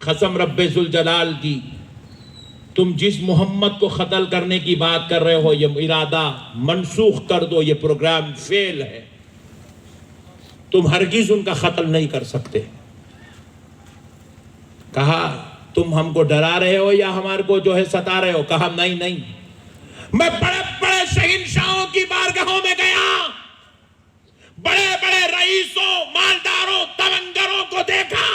قسم رب ذوالجلال کی، تم جس محمد کو قتل کرنے کی بات کر رہے ہو یہ ارادہ منسوخ کر دو، یہ پروگرام فیل ہے، تم ہرگز ان کا قتل نہیں کر سکتے۔ کہا تم ہم کو ڈرا رہے ہو یا ہمارے کو جو ہے ستا رہے ہو؟ کہا نہیں نہیں، میں بڑے بڑے شہنشاہوں کی بارگاہوں میں گیا، بڑے بڑے رئیسوں، مالداروں، تونگروں کو دیکھا،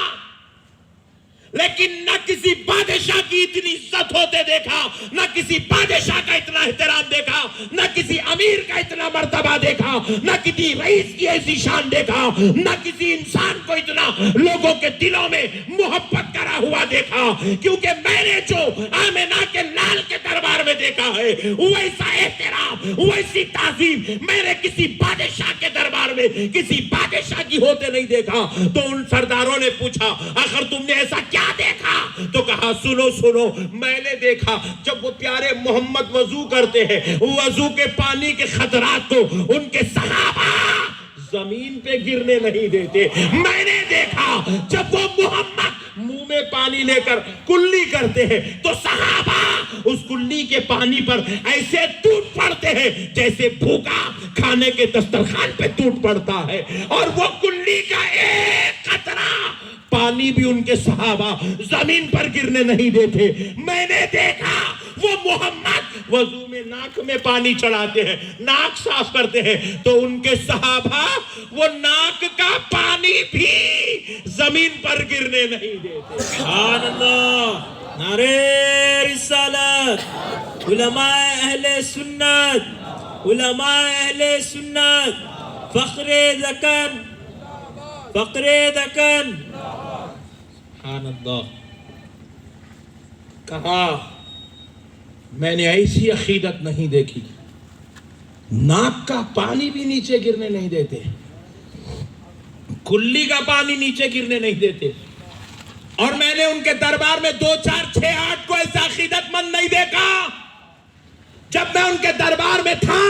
لیکن نہ کسی بادشاہ کی اتنی عزت ہوتے دیکھا، نہ کسی بادشاہ کا اتنا احترام دیکھا، نہ کسی امیر کا اتنا مرتبہ دیکھا، نہ کسی رئیس کی ایسی شان دیکھا، نہ کسی انسان کو اتنا لوگوں کے دلوں میں محبت کرا ہوا دیکھا، کیونکہ میں نے جو آمنہ کے لال کے دربار میں دیکھا ہے ویسا احترام، ویسی تعظیم میں نے کسی بادشاہ کے دربار میں کسی بادشاہ کی ہوتے نہیں دیکھا۔ تو ان سرداروں نے پوچھا، آخر تم نے ایسا کیا دیکھا؟ تو کہا سنو سنو، میں نے دیکھا جب وہ پیارے محمد وضو کرتے ہیں، وضو کے پانی کے خطرات کو ان کے صحابہ زمین پہ گرنے نہیں دیتے۔ میں نے دیکھا جب وہ محمد منہ میں پانی لے کر کلی کرتے ہیں تو صحابہ اس کلی کے پانی پر ایسے ٹوٹ پڑتے ہیں جیسے بھوکا کھانے کے دسترخوان پہ ٹوٹ پڑتا ہے، اور وہ کلی کا ایک قطرہ پانی بھی ان کے صحابہ زمین پر گرنے نہیں دیتے۔ میں نے دیکھا وہ محمد وضو میں ناک میں پانی چڑھاتے ہیں، ناک صاف کرتے ہیں، تو ان کے صحابہ وہ ناک کا پانی بھی زمین پر گرنے نہیں دیتے۔ سبحان اللہ، نعرہ رسالت، علماء اہل سنت، علماء اہل سنت، فخر دکن، فخر دکن، سبحان اللہ۔ کہا میں نے ایسی عقیدت نہیں دیکھی، ناک کا پانی بھی نیچے گرنے نہیں دیتے، کلی کا پانی نیچے گرنے نہیں دیتے، اور میں نے ان کے دربار میں 2 4 6 8 کو ایسا عقیدت مند نہیں دیکھا۔ جب میں ان کے دربار میں تھا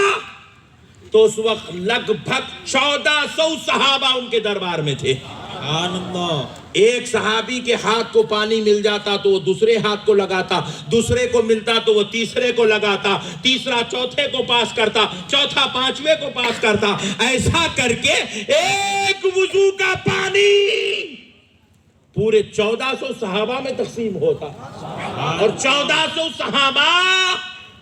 تو اس وقت لگ بھگ 1400 صحابہ ان کے دربار میں تھے۔ سبحان اللہ۔ ایک صحابی کے ہاتھ کو پانی مل جاتا تو وہ دوسرے ہاتھ کو لگاتا، دوسرے کو ملتا تو وہ تیسرے کو لگاتا، تیسرا چوتھے کو پاس کرتا، چوتھا پانچویں کو پاس کرتا، ایسا کر کے ایک وضو کا پانی پورے 1400 صحابہ میں تقسیم ہوتا، اور 1400 صحابہ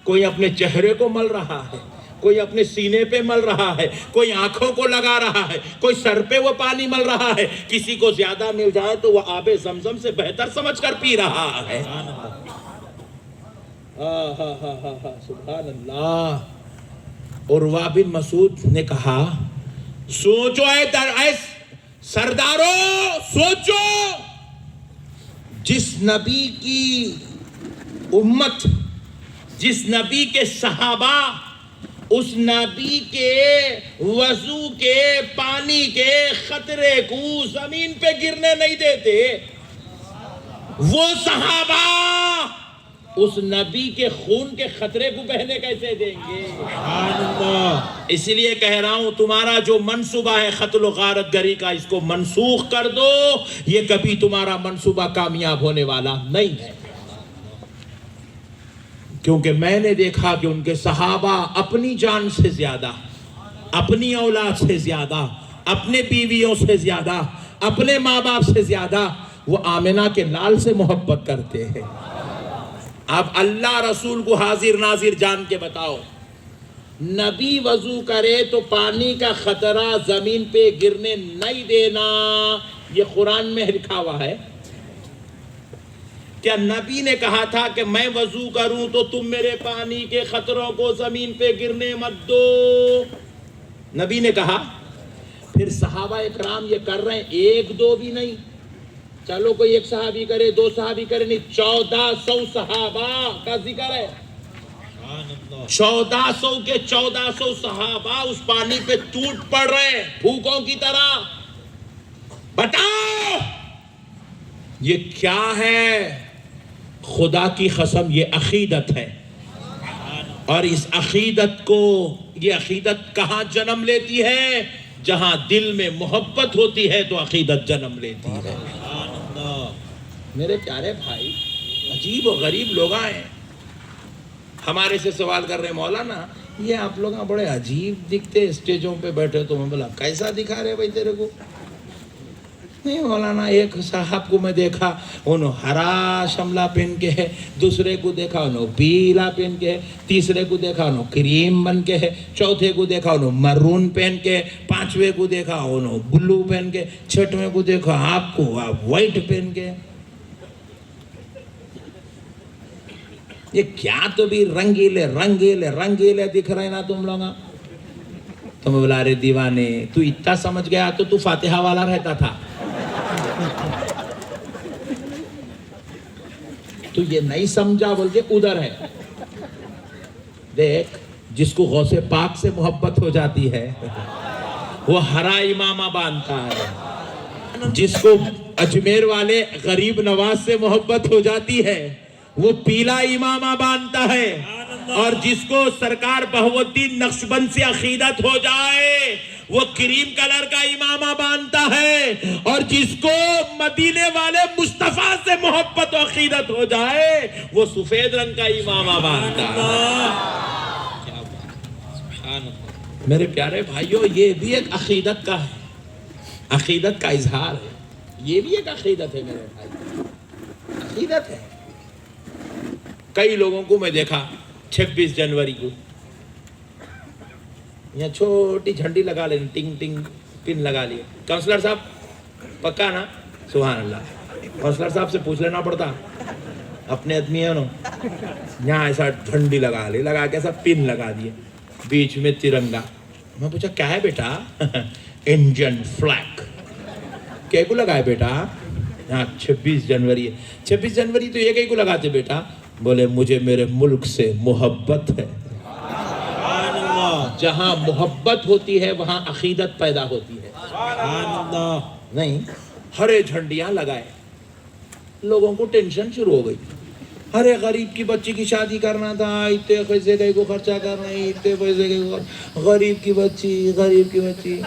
کوئی اپنے چہرے کو مل رہا ہے، کوئی اپنے سینے پہ مل رہا ہے، کوئی آنکھوں کو لگا رہا ہے، کوئی سر پہ وہ پانی مل رہا ہے، کسی کو زیادہ مل جائے تو وہ آب زمزم سے بہتر سمجھ کر پی رہا ہے۔ سبحان اللہ۔ عروہ بن مسعود نے کہا سوچو اے سرداروں، سوچو، جس نبی کی امت، جس نبی کے صحابہ اس نبی کے وضو کے پانی کے خطرے کو زمین پہ گرنے نہیں دیتے، وہ صحابہ اس نبی کے خون کے خطرے کو بہنے کیسے دیں گے؟ اس لیے کہہ رہا ہوں تمہارا جو منصوبہ ہے قتل و غارت گری کا، اس کو منسوخ کر دو، یہ کبھی تمہارا منصوبہ کامیاب ہونے والا نہیں ہے۔ کیونکہ میں نے دیکھا کہ ان کے صحابہ اپنی جان سے زیادہ، اپنی اولاد سے زیادہ، اپنے بیویوں سے زیادہ، اپنے ماں باپ سے زیادہ وہ آمنہ کے لال سے محبت کرتے ہیں۔ اب اللہ رسول کو حاضر ناظر جان کے بتاؤ، نبی وضو کرے تو پانی کا خطرہ زمین پہ گرنے نہیں دینا، یہ قرآن میں لکھا ہوا ہے؟ کیا نبی نے کہا تھا کہ میں وضو کروں تو تم میرے پانی کے خطروں کو زمین پہ گرنے مت دو؟ نبی نے کہا؟ پھر صحابہ اکرام یہ کر رہے ہیں، ایک دو بھی نہیں، چلو کوئی ایک صحابی کرے، دو صحابی کرے نہیں، 1400 صحابہ کا ذکر ہے۔ 1400 کے 1400 صحابہ اس پانی پہ ٹوٹ پڑ رہے ہیں پھوکوں کی طرح۔ بتاؤ یہ کیا ہے؟ خدا کی قسم یہ عقیدت ہے، اور اس عقیدت کو، یہ عقیدت کہاں جنم لیتی ہے؟ جہاں دل میں محبت ہوتی ہے تو عقیدت جنم لیتی ہے۔ میرے پیارے بھائی، عجیب و غریب لوگ آئے ہمارے سے سوال کر رہے ہیں، مولانا یہ آپ لوگ بڑے عجیب دکھتے اسٹیجوں پہ بیٹھے، تو میں بولا کیسا دکھا رہے بھائی تیرے کو؟ نہیں مولانا، ایک صاحب کو میں دیکھا انہوں ہرا شملہ پہن کے ہے، دوسرے کو دیکھا انہوں پیلا پہن کے ہے، تیسرے کو دیکھا انہوں کریم بن کے ہے، چوتھے کو دیکھا انہوں مرون پہن کے، پانچویں کو دیکھا انہوں بلو پہن کے، چھٹویں کو دیکھا آپ کو وائٹ پہن کے۔ یہ کیا تو بھی رنگیلے رنگیلے رنگیلے دکھ رہے نا تم لوگ؟ تو میں بولا رہے دیوانے، تو اتنا سمجھ گیا تو فاتحہ والا رہتا تھا، تو یہ نہیں سمجھا بول کے ادھر ہے۔ دیکھ، جس کو غوث پاک سے محبت ہو جاتی ہے وہ ہرا امامہ باندھتا ہے، جس کو اجمیر والے غریب نواز سے محبت ہو جاتی ہے وہ پیلا امامہ باندھتا ہے، اور جس کو سرکار بہاؤالدین نقشبند سے عقیدت ہو جائے وہ کریم کلر کا امامہ باندھتا ہے، اور جس کو مدینے والے مصطفیٰ سے محبت و عقیدت ہو جائے وہ سفید رنگ کا امامہ باندھتا ہے۔ میرے پیارے بھائیوں، یہ بھی ایک عقیدت کا ہے، عقیدت کا اظہار ہے، یہ بھی ایک عقیدت ہے میرے بھائی، عقیدت ہے۔ کئی لوگوں کو میں دیکھا 26 جنوری کو یہاں چھوٹی جھنڈی لگا لیں، ٹنگ ٹنگ پن لگا لیے۔ کونسلر صاحب پکا نا؟ سبحان اللہ، کونسلر صاحب سے پوچھ لینا پڑتا، اپنے آدمی ہے نا، یہاں ایسا جھنڈی لگا لی، لگا کے ایسا پن لگا دیے، بیچ میں ترنگا۔ میں پوچھا کیا ہے بیٹا؟ Indian flag. کیا کو لگا ہے بیٹا؟ یہاں 26 جنوری ہے۔ 26 جنوری تو یہ کئی کو لگاتے بیٹا؟ بولے مجھے میرے ملک سے محبت ہے۔ جہاں محبت ہوتی ہے وہاں عقیدت پیدا ہوتی ہے۔ نہیں ہرے جھنڈیاں لگائے، لوگوں کو ٹینشن شروع ہو گئی، ارے غریب کی بچی کی شادی کرنا تھا، اتنے پیسے کئی کو خرچہ کرنا ہے، اتنے پیسے کئی کو، غریب کی بچی، غریب کی بچی۔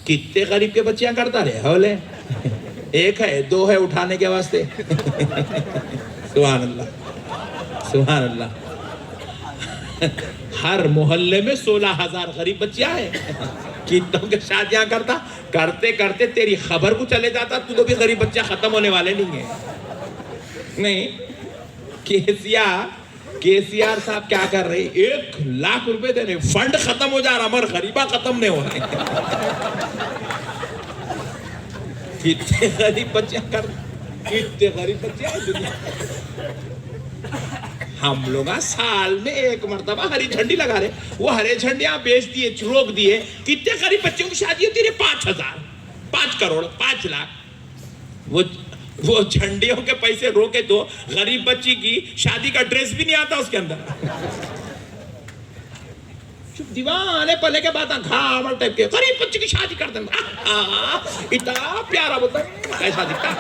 کتنے غریب کے بچیاں کرتا رہے حولے ایک ہے دو ہے اٹھانے کے واسطے سبحان اللہ سبحان اللہ ہر محلے میں 16,000 غریب بچیاں ہیں کتنوں کے شادیاں کرتا کرتے کرتے تیری خبر کو چلے جاتا تو بھی غریب بچہ ختم ہونے والے نہیں ہیں نہیں کے سی آر صاحب کیا کر رہے 1,00,000 روپے دے رہے فنڈ ختم ہو جا رہا مگر غریبہ ختم نہیں ہو رہے کتنے غریب بچے کر کتنے غریب بچے ہیں دنیا ہم لوگ سال میں ایک مرتبہ ہری جھنڈی لگا رہے وہ ہرے جھنڈیاں بیچ دیے روک دیے کتنے غریب بچوں کی شادی ہوتی رہے 5,000 5 کروڑ 5 لاکھ وہ جھنڈیوں کے پیسے روکے تو غریب بچی کی شادی کا ڈریس بھی نہیں آتا اس کے اندر دیوانے پلے کے بعد گھاوڑ ٹائپ کے غریب بچی کی شادی کر دیں اتنا پیارا بولتا ایسا دکھتا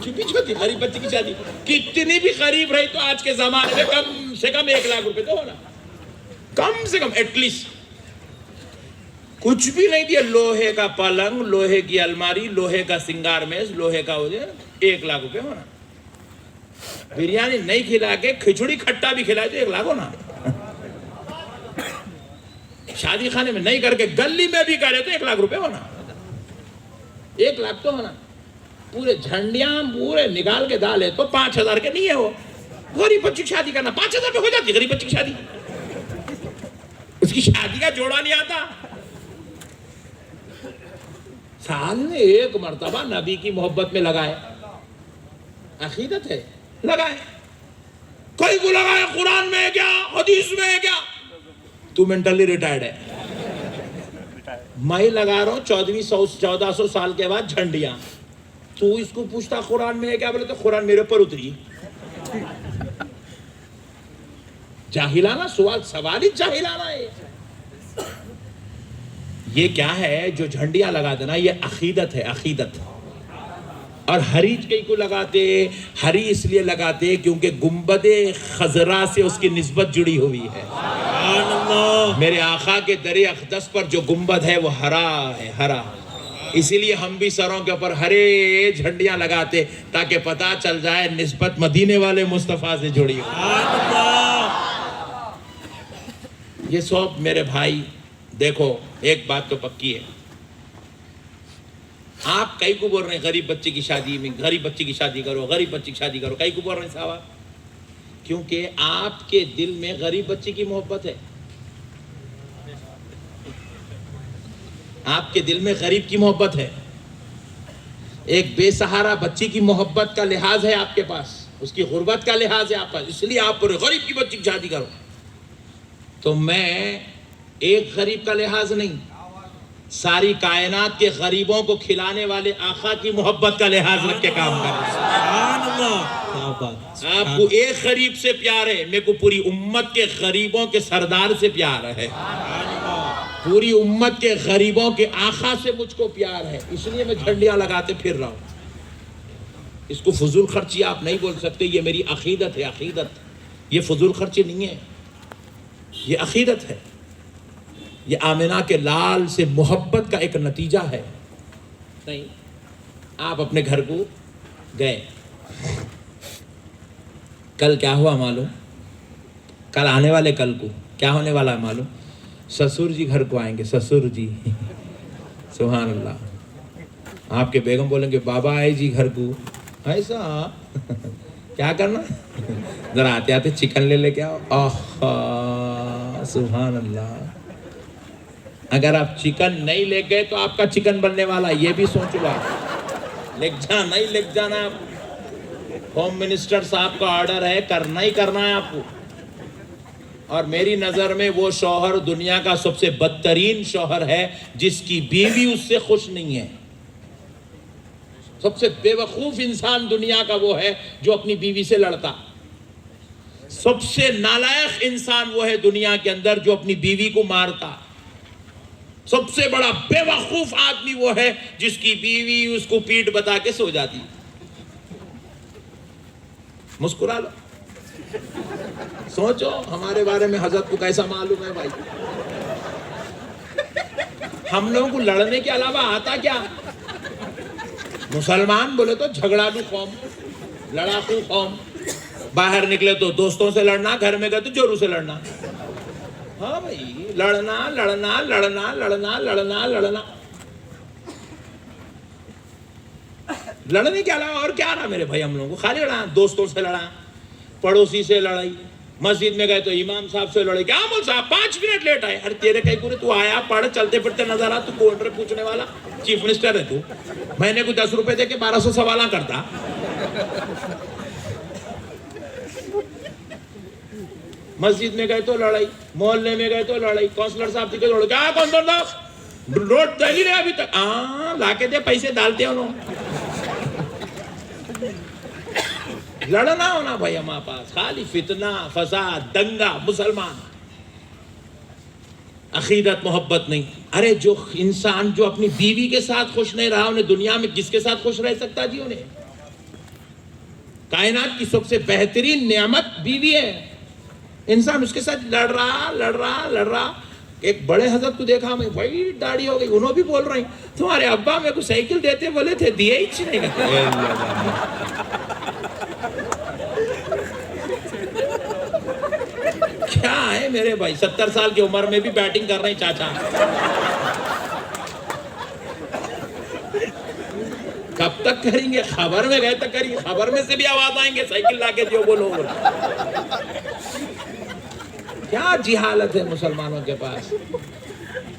چھپی چھوٹی غریب بچی کی شادی کتنی بھی غریب رہی تو آج کے زمانے میں کم سے کم 1,00,000 روپے تو ہونا کم سے کم ایٹ لیسٹ کچھ بھی نہیں دیا لوہے کا پلنگ لوہے کی الماری لوہے کا سنگار میز لوہے کا ہو جائے 1,00,000 روپے ہونا بریانی نہیں کھلا کے کھچڑی کھٹا بھی کھلائے تو 1,00,000 ہونا شادی خانے میں نہیں کر کے گلی میں بھی کرے تو 1,00,000 روپے ہونا 1,00,000 تو ہونا پورے جھنڈیاں پورے نکال کے ڈالے تو 5,000 کے نہیں ہے وہ غریب بچی کی شادی کرنا 5,000 پہ ہو جاتی غریب بچی کی شادی اس کی شادی کا جوڑا نہیں آتا سال میں ایک مرتبہ نبی کی محبت میں لگائے عقیدت ہے لگائے کوئی کو لگائے قرآن میں ہے کیا حدیث میں ہے کیا تو مینٹلی ریٹائرڈ ہے میں لگا رہا ہوں 1400 سال کے بعد جھنڈیاں تو اس کو پوچھتا قرآن میں ہے کیا بولے تو قرآن میرے پر اتری جاہلانہ سوال ہی جاہلانہ ہے یہ کیا ہے جو جھنڈیاں لگا دینا یہ عقیدت ہے عقیدت اور ہری کئی کو لگاتے ہری اس لیے لگاتے کیونکہ گنبد خضرا سے اس کی نسبت جڑی ہوئی ہے میرے آقا کے در اقدس پر جو گنبد ہے وہ ہرا ہے ہرا اسی لیے ہم بھی سروں کے اوپر ہرے جھنڈیاں لگاتے تاکہ پتہ چل جائے نسبت مدینے والے مصطفیٰ سے جڑی ہو یہ سب میرے بھائی دیکھو ایک بات تو پکی ہے آپ کئی کو بول رہے ہیں غریب بچے کی شادی میں غریب بچے کی شادی کرو غریب بچے کی شادی کرو کئی کو بول رہے ہیں صاحب کیونکہ آپ کے دل میں غریب بچے کی محبت ہے آپ کے دل میں غریب کی محبت ہے ایک بے سہارا بچی کی محبت کا لحاظ ہے آپ کے پاس اس کی غربت کا لحاظ ہے آپ پاس اس لیے آپ غریب کی بچی کی شادی کرو تو میں ایک غریب کا لحاظ نہیں ساری کائنات کے غریبوں کو کھلانے والے آقا کی محبت کا لحاظ رکھ کے کام کریں آپ کو ایک غریب سے پیار ہے میرے کو پوری امت کے غریبوں کے سردار سے پیار ہے پوری امت کے غریبوں کے آقا سے مجھ کو پیار ہے اس لیے میں جھنڈیاں لگاتے پھر رہا ہوں اس کو فضول خرچی آپ نہیں بول سکتے یہ میری عقیدت ہے عقیدت یہ فضول خرچی نہیں ہے یہ عقیدت ہے یہ آمنہ کے لال سے محبت کا ایک نتیجہ ہے نہیں آپ اپنے گھر کو گئے کل کیا ہوا معلوم کل آنے والے کل کو کیا ہونے والا ہے معلوم سسر جی گھر کو آئیں گے سسر جی سبحان اللہ آپ کے بیگم بولیں گے بابا آئے جی گھر کو ایسا کیا کرنا ذرا آتے آتے چکن لے لے کے آؤ سبحان اللہ اگر آپ چکن نہیں لے گئے تو آپ کا چکن بننے والا یہ بھی سوچ لو لے جانا ہوم منسٹر صاحب کا آرڈر ہے کرنا ہی کرنا ہے آپ کو اور میری نظر میں وہ شوہر دنیا کا سب سے بدترین شوہر ہے جس کی بیوی اس سے خوش نہیں ہے سب سے بے وقوف انسان دنیا کا وہ ہے جو اپنی بیوی سے لڑتا سب سے نالائق انسان وہ ہے دنیا کے اندر جو اپنی بیوی کو مارتا سب سے بڑا بے وقوف آدمی وہ ہے جس کی بیوی اس کو پیٹ بتا کے سو جاتی مسکرا لو سوچو ہمارے بارے میں حضرت کو کیسا معلوم ہے بھائی. ہم لوگوں کو لڑنے کے علاوہ آتا کیا؟ مسلمان بولے تو جھگڑالو قوم، لڑاکو قوم. باہر نکلے تو دوستوں سے لڑنا، گھر میں گئے تو جورو سے لڑنا. ہاں بھائی، لڑنا لڑنا لڑنا لڑنا لڑنا لڑنا. لڑنے کے علاوہ اور کیا رہا میرے بھائی؟ ہم لوگوں کو خالی لڑا، دوستوں سے لڑا، پڑوسی سے لڑائی، مسجد میں گئے تو امام صاحب سے لڑے. کیا مول صاحب 5 منٹ لیٹ آئے؟ ارے تیرے کئی پورے تو آیا پڑھ چلتے پھرتے نظر آ، تو کونٹر پوچھنے والا چیف منسٹر ہے تو. مہینے کو 10 روپے دے کے 1200 سوالاں کرتا. مسجد میں گئے تو لڑائی، محلے میں گئے تو لڑائی، کونسلر صاحب تھی لڑائی. کیا کونسلر صاحب روڈ دے ہی رہے ابھی تک؟ ہاں لا کے دے، پیسے ڈالتے انہوں. لڑنا ہونا بھائی ہمارے پاس، خالی فتنہ فساد دنگا. مسلمان عقیدت محبت نہیں. ارے جو انسان جو اپنی بیوی کے ساتھ خوش نہیں رہا، انہیں دنیا میں کس کے ساتھ خوش رہ سکتا جی؟ انہیں کائنات کی سب سے بہترین نعمت بیوی ہے. انسان اس کے ساتھ لڑ رہا. ایک بڑے حضرت کو دیکھا میں، بھائی داڑھی ہو گئی، انہوں بھی بول رہی تمہارے ابا میرے کو سائیکل دیتے بولے تھے، دیے ہی نہیں. کیا ہے میرے بھائی، 70 سال کی عمر میں بھی بیٹنگ کر رہے ہیں چاچا. کب تک کریں گے؟ خبر میں گئے تک کریں گے، خبر میں سے بھی آواز آئیں گے سائیکل لا کے جو بولو. کیا جہالت ہے مسلمانوں کے پاس.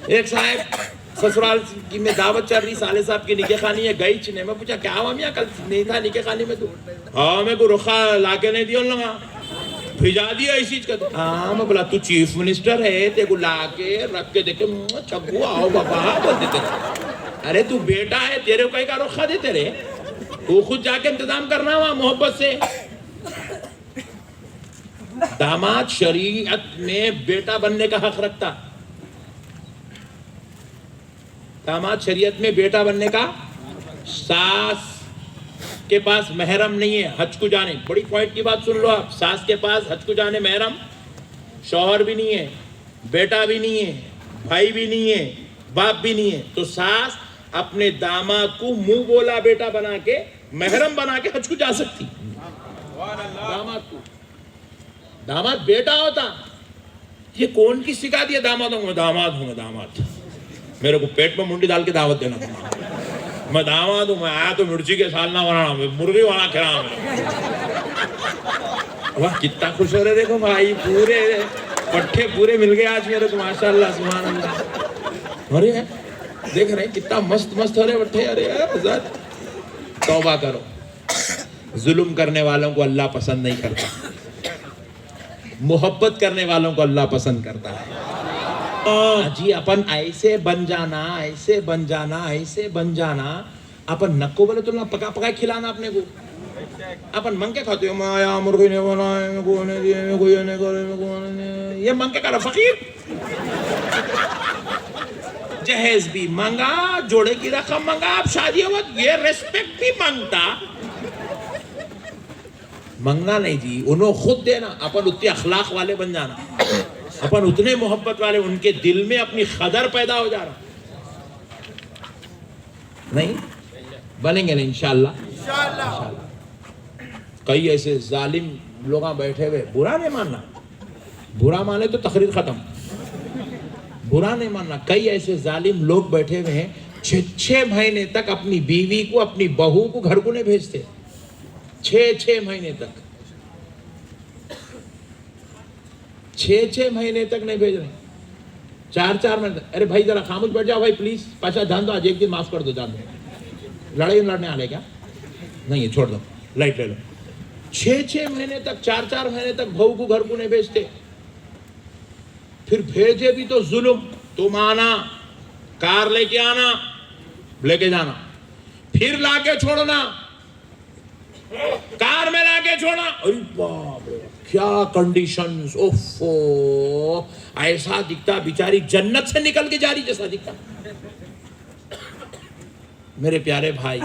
ایک صاحب سسرال کی میں دعوت چل رہی، سالے صاحب کی نکاح خانی ہے، گئی چنے میں پوچھا کیا ہوا میاں کل نہیں تھا نکاح خانی میں تو؟ ہاں میرے کو رخا لا کے نہیں دیا لگا، بھیجا دیا اسی چیز کا. ہاں میں بولا تو چیف منسٹر ہے، تے کو لا کے رکھ کے دیکھے چگو آؤ بابا بول دیتے. ارے تو بیٹا ہے، تیرے کو کہیں کا رخا دیتے رہے، تو خود جا کے انتظام کرنا ہوا محبت سے. داماد شریعت میں بیٹا بننے کا حق رکھتا. داماد شریعت میں بیٹا بننے کا. ساس کے پاس محرم نہیں ہے حج کو جانے. بڑی پوائنٹ کی بات سن لو آپ. ساس کے پاس حج کو جانے محرم شوہر بھی نہیں ہے، بیٹا بھی نہیں ہے، بھائی بھی نہیں ہے، باپ بھی نہیں ہے. تو ساس اپنے داماد کو منہ بولا بیٹا بنا کے، محرم بنا کے حج کو جا سکتی. داماد کو، داماد بیٹا ہوتا. یہ کون کی سکھا دیا داماد ہوں گا؟ داماد ہوں گا، داماد. میرے کو پیٹ میں منڈی ڈال کے دعوت دینا تھا. میں داماد ہوں، میں آیا تو مرچی کے سال نہ بنانا، مرغی والا کھلانا. واہ کتنا خوش ہو رہے دیکھو بھائی، پورے پٹھے پورے مل گئے آج میرے کو، ماشاءاللہ سبحان اللہ. ارے دیکھ رہے کتنا مست مست ہو رہے پٹھے. ارے حضرت توبہ کرو. ظلم کرنے والوں کو اللہ پسند نہیں کرتا، محبت کرنے والوں کو اللہ پسند کرتا ہے. جی اپن ایسے بن جانا، ایسے بن جانا، ایسے بن جانا. اپن نکو بولے تو پکا پکا کھلانا اپنے کو. اپن منگ کے کھاتے ہو، میں آیا مرغی نے بنائے، میں کو نے دیے، میں کو یہ نہیں کرے، میں کو نہیں. یہ منگ کے کرا فقیر. جہیز بھی منگا، جوڑے کی رقم منگا، اب شادی ہوا یہ ریسپیکٹ بھی مانگتا. منگنا نہیں جی، انہوں خود دینا. اپن اتنے اخلاق والے بن جانا، اپن اتنے محبت والے، ان کے دل میں اپنی قدر پیدا ہو جانا. نہیں بنیں گے نا انشاءاللہ. کئی ایسے ظالم لوگ بیٹھے ہوئے، برا نہیں ماننا، برا مانے تو تقریر ختم. برا نہیں ماننا. کئی ایسے ظالم لوگ بیٹھے ہوئے ہیں 6 مہینے تک اپنی بیوی کو، اپنی بہو کو گھر کو نہیں بھیجتے. 6 مہینے تک، 6 مہینے تک نہیں بھیج رہے. 4 مہینے تک. ارے بھائی ذرا خاموش بیٹھ جاؤ بھائی پلیز. پاشا دھیان دو، آج ایک دن معاف کر دو. جان دو، لڑائی لڑنے آ رہے کیا؟ نہیں چھوڑ دو، لائٹ لے لو. 6 مہینے تک، 4 مہینے تک بہو کو گھر کو نہیں بھیجتے. پھر بھیجے بھی تو ظلم. تم آنا، کار لے کے آنا، لے کے جانا، پھر لا کے چھوڑنا، کار میں لا کے چھوڑنا. ارے باپ رے کیا کنڈیشنز. اوفو، ایسا دکھتا بیچاری جنت سے نکل کے جا رہی جیسا دکھتا. میرے پیارے بھائی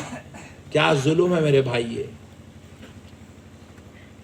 کیا ظلم ہے میرے بھائی. یہ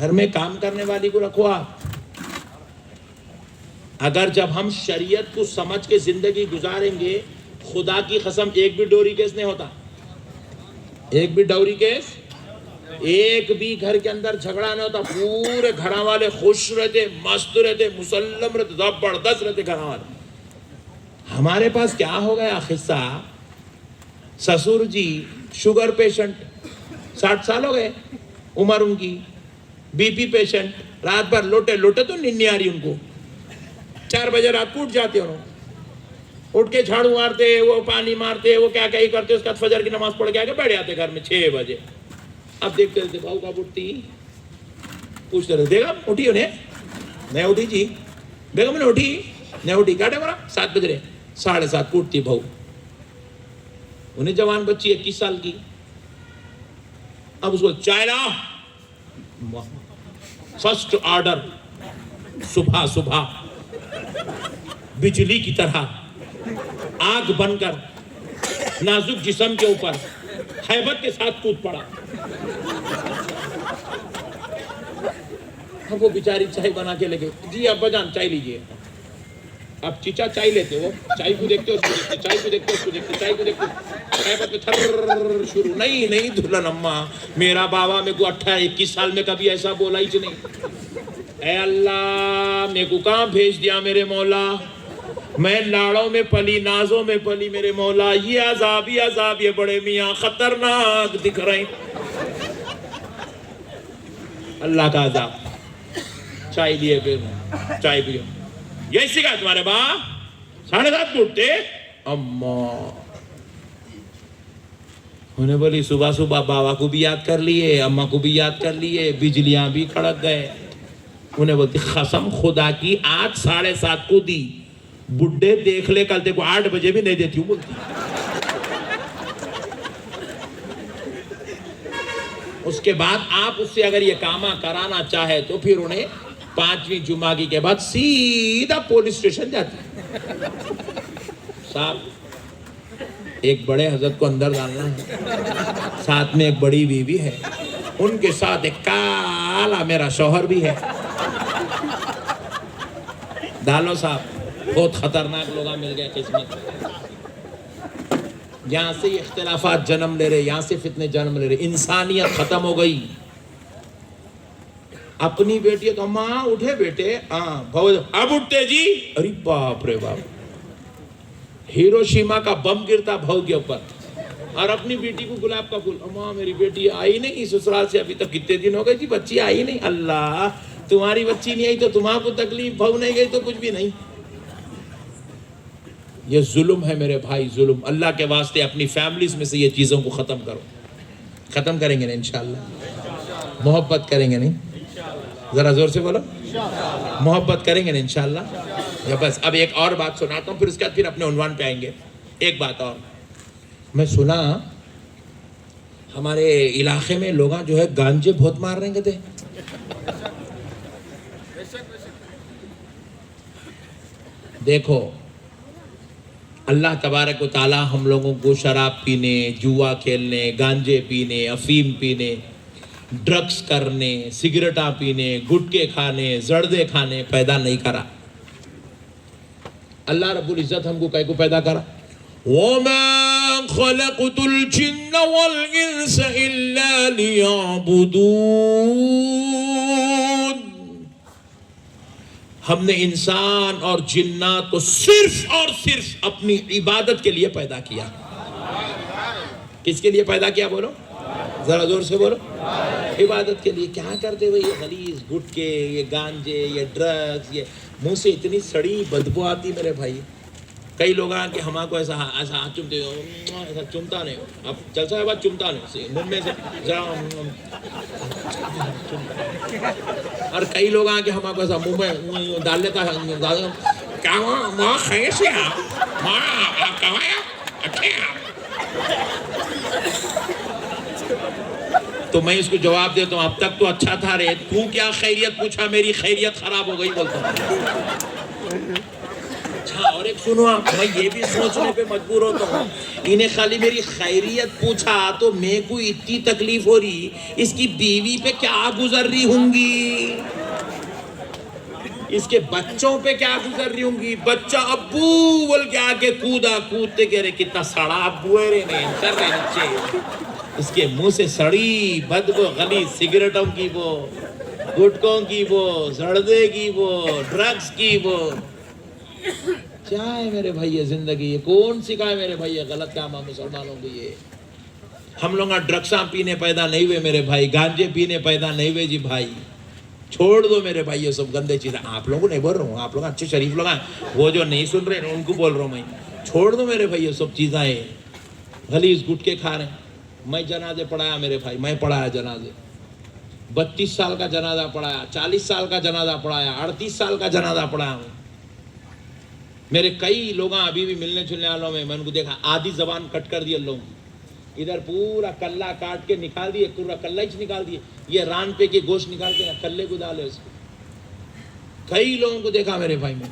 گھر میں کام کرنے والی کو رکھو آپ. اگر جب ہم شریعت کو سمجھ کے زندگی گزاریں گے, خدا کی قسم ایک بھی ڈوری کیس نہیں ہوتا, ایک بھی ڈوری کیس, ایک بھی گھر کے اندر جھگڑا نہیں ہوتا. پورے گھر والے خوش رہتے, مست رہتے, مسلم رہتے, زبردست رہتے گھر والے. ہمارے پاس کیا ہو گیا قصہ, سسور جی شوگر پیشنٹ, 60 سال ہو گئے عمر ان کی, بی پی پیشنٹ, رات بھر لوٹے تو نیند نہیں آ رہی ان کو, 4 بجے رات کو اٹھ جاتے انہوں, اٹھ کے جھاڑو مارتے, وہ پانی مارتے, وہ کیا کیا ہی کرتے, اس کے بعد فجر کی نماز پڑھ کے آ کے بیٹھ جاتے گھر میں 6 بجے. اب دیکھتے رہتے بہو کب اٹھتی, پوچھتے رہتے بیگم اٹھی انہیں, نہیں اٹھی جی, بیگم نے اٹھی, نہیں اٹھی, کیا ٹائم ہو رہا, 7 بج رہے, 7:30 کو اٹھتی بہو. انہیں جوان بچی 21 سال کی, اب اس کو چائے لا, فرسٹ آرڈر, صبح بجلی کی طرح آگ بن کر نازک جسم کے اوپر ہیبت کے ساتھ کود پڑا. اب وہ بیچاری چائے بنا کے لگے, جی ابا جان چائے لیجئے. اب چچا چائے لیتے, وہ چائے کو دیکھتے, اس کو دیکھتے, چائے کو دیکھتے, اس کو دیکھتے, چائے کو دیکھتے, ہیبت میں تھر شروع. نہیں دلہن اماں, میرا بابا میرے کو 21 سال میں کبھی ایسا بولا ہی نہیں. اے اللہ, میرے کو کہاں بھیج دیا میرے مولا, میں لاڑوں میں پلی, نازوں میں پلی میرے مولا, یہ عذاب یہ بڑے میاں خطرناک دکھ رہے ہیں. اللہ کا عذاب. چائے لیے, پھر چائے پیو. یہی سکھا تمہارے باپ 7:30 کو اٹھتے. اماں انہیں بولی صبح بابا کو بھی یاد کر لیے, اماں کو بھی یاد کر لیے, بجلیاں بھی کڑک گئے. انہیں بولتی قسم خدا کی آج 7:30 کو دی, بڈھے دیکھ لے کل تے کو 8 بجے بھی نہیں دیتی ہوں بولتی. اس کے بعد آپ اس سے اگر یہ کامہ کرانا چاہے تو پھر انہیں 5ویں جمعہ کے بعد سیدھا پولیس اسٹیشن جاتی. صاحب ایک بڑے حضرت کو اندر ڈالنا ہے, ساتھ میں ایک بڑی بیوی ہے, ان کے ساتھ ایک کالا میرا شوہر بھی ہے. ڈالو صاحب, بہت خطرناک لوگ مل گئے قسمت. یہاں سے اختلافات جنم لے رہے, یہاں سے فتنے جنم لے رہے, انسانیت ختم ہو گئی. اپنی بیٹی ہے تو اماں اٹھے بیٹے, ہاں اب اٹھتے جی, ارے باپ رے باپ, ہیروشیما کا بم گرتا بھاؤ کے اوپر. اور اپنی بیٹی کو گلاب کا پھول, اماں میری بیٹی آئی نہیں سسرال سے ابھی تک کتنے دن ہو گئے جی, بچی آئی نہیں. اللہ, تمہاری بچی نہیں آئی تو تمہاں کو تکلیف, بھاؤ نہیں گئی تو کچھ بھی نہیں. یہ ظلم ہے میرے بھائی, ظلم. اللہ کے واسطے اپنی فیملیز میں سے یہ چیزوں کو ختم کرو. ختم کریں گے نا انشاءاللہ, محبت کریں گے نہیں, ذرا زور سے بولو, محبت کریں گے نا انشاءاللہ. یا بس اب ایک اور بات سناتا ہوں, پھر اس کے بعد پھر اپنے عنوان پہ آئیں گے. ایک بات اور, میں سنا ہمارے علاقے میں لوگ جو ہے گانجے بہت مار رہے ہیں تھے. دیکھو اللہ تبارک و تعالی ہم لوگوں کو شراب پینے, جوا کھیلنے, گانجے پینے, افیم پینے, ڈرگس کرنے, سگریٹاں پینے, گٹکے کھانے, زردے کھانے پیدا نہیں کرا. اللہ رب العزت ہم کو کہیں کو پیدا کرا, وَمَا خَلَقْتُ الْجِنَّ وَالْإِنسَ إِلَّا لِيَعْبُدُونَ. ہم نے انسان اور جنات کو صرف اور صرف اپنی عبادت کے لیے پیدا کیا. کس کے لیے پیدا کیا بولو, ذرا زور سے بولو, عبادت کے لیے. کیا کرتے ہوئے یہ غلیظ گٹکے, یہ گانجے, یہ ڈرگز, یہ منہ سے اتنی سڑی بدبو آتی میرے بھائی. کئی لوگ آ کے ہمارا کو ایسا ہاتھ چومتے, ایسا چومتا نہیں, اب جلسہ ہے بات چومتا نہیں, منہ میں سے ذرا. اور کئی لوگ آ کے ہمارا کو ایسا منہ میں ڈال لیتا ہے, کیا وہاں خیس ہے آپ کہاں اچھے آپ. تو میں اس کو جواب دیتا ہوں, اب تک تو اچھا تھا رے, تو کیا خیریت پوچھا, میری خیریت خراب ہو گئی بولتا ہوں. ہاں اور ایک سنو آپ، میں یہ بھی سوچنے پہ مجبور ہوتا ہوں، انہیں خالی میری خیریت پوچھا تو میں کو اتنی تکلیف ہو رہی، اس کی بیوی پہ کیا گزر رہی ہوں گی، اس کے بچوں پہ کیا گزر رہی ہوں گی. بچہ ابو بول کے آگے کودا، کودتے کہہ رہے کتنا سڑا ابو ہے رے نہیں کر رہے نیچے، اس کے منہ سے سڑی بدبو غلیظ سگریٹوں کی وہ، گٹکوں کی وہ، زردے کی وہ، ڈرگز کی وہ. کیا ہے میرے بھائی یہ زندگی، یہ کون سکھائے میرے بھائی یہ غلط کام ہے مسلمانوں کو. یہ ہم لوگ ڈرگساں پینے پیدا نہیں ہوئے میرے بھائی، گانجے پینے پیدا نہیں ہوئے جی بھائی. چھوڑ دو میرے بھائی یہ سب گندے چیزیں. آپ لوگوں کو نہیں بول رہا ہوں، آپ لوگ اچھے شریف لوگ ہیں، وہ جو نہیں سن رہے ہیں ان کو بول رہا ہوں میں. چھوڑ دو میرے بھائی یہ سب چیزیں، غلیظ گٹکے کھا رہے ہیں. میں جنازے پڑھایا میرے بھائی، میں پڑھایا جنازے، 32 سال کا جنازہ پڑھایا، 40 سال کا جنازہ پڑھایا، 38 سال کا جنازہ پڑھایا ہوں. میرے کئی لوگ ابھی بھی ملنے جلنے والوں میں ان کو دیکھا آدھی زبان کٹ کر دی لوگوں کی. ادھر پورا کلہ کاٹ کے نکال دیے، پورا کلہ ہی نکال دیے، یہ ران پہ کے گوشت نکال کے کلے کو ڈالے اس کو. کئی لوگوں کو دیکھا میرے بھائی میں.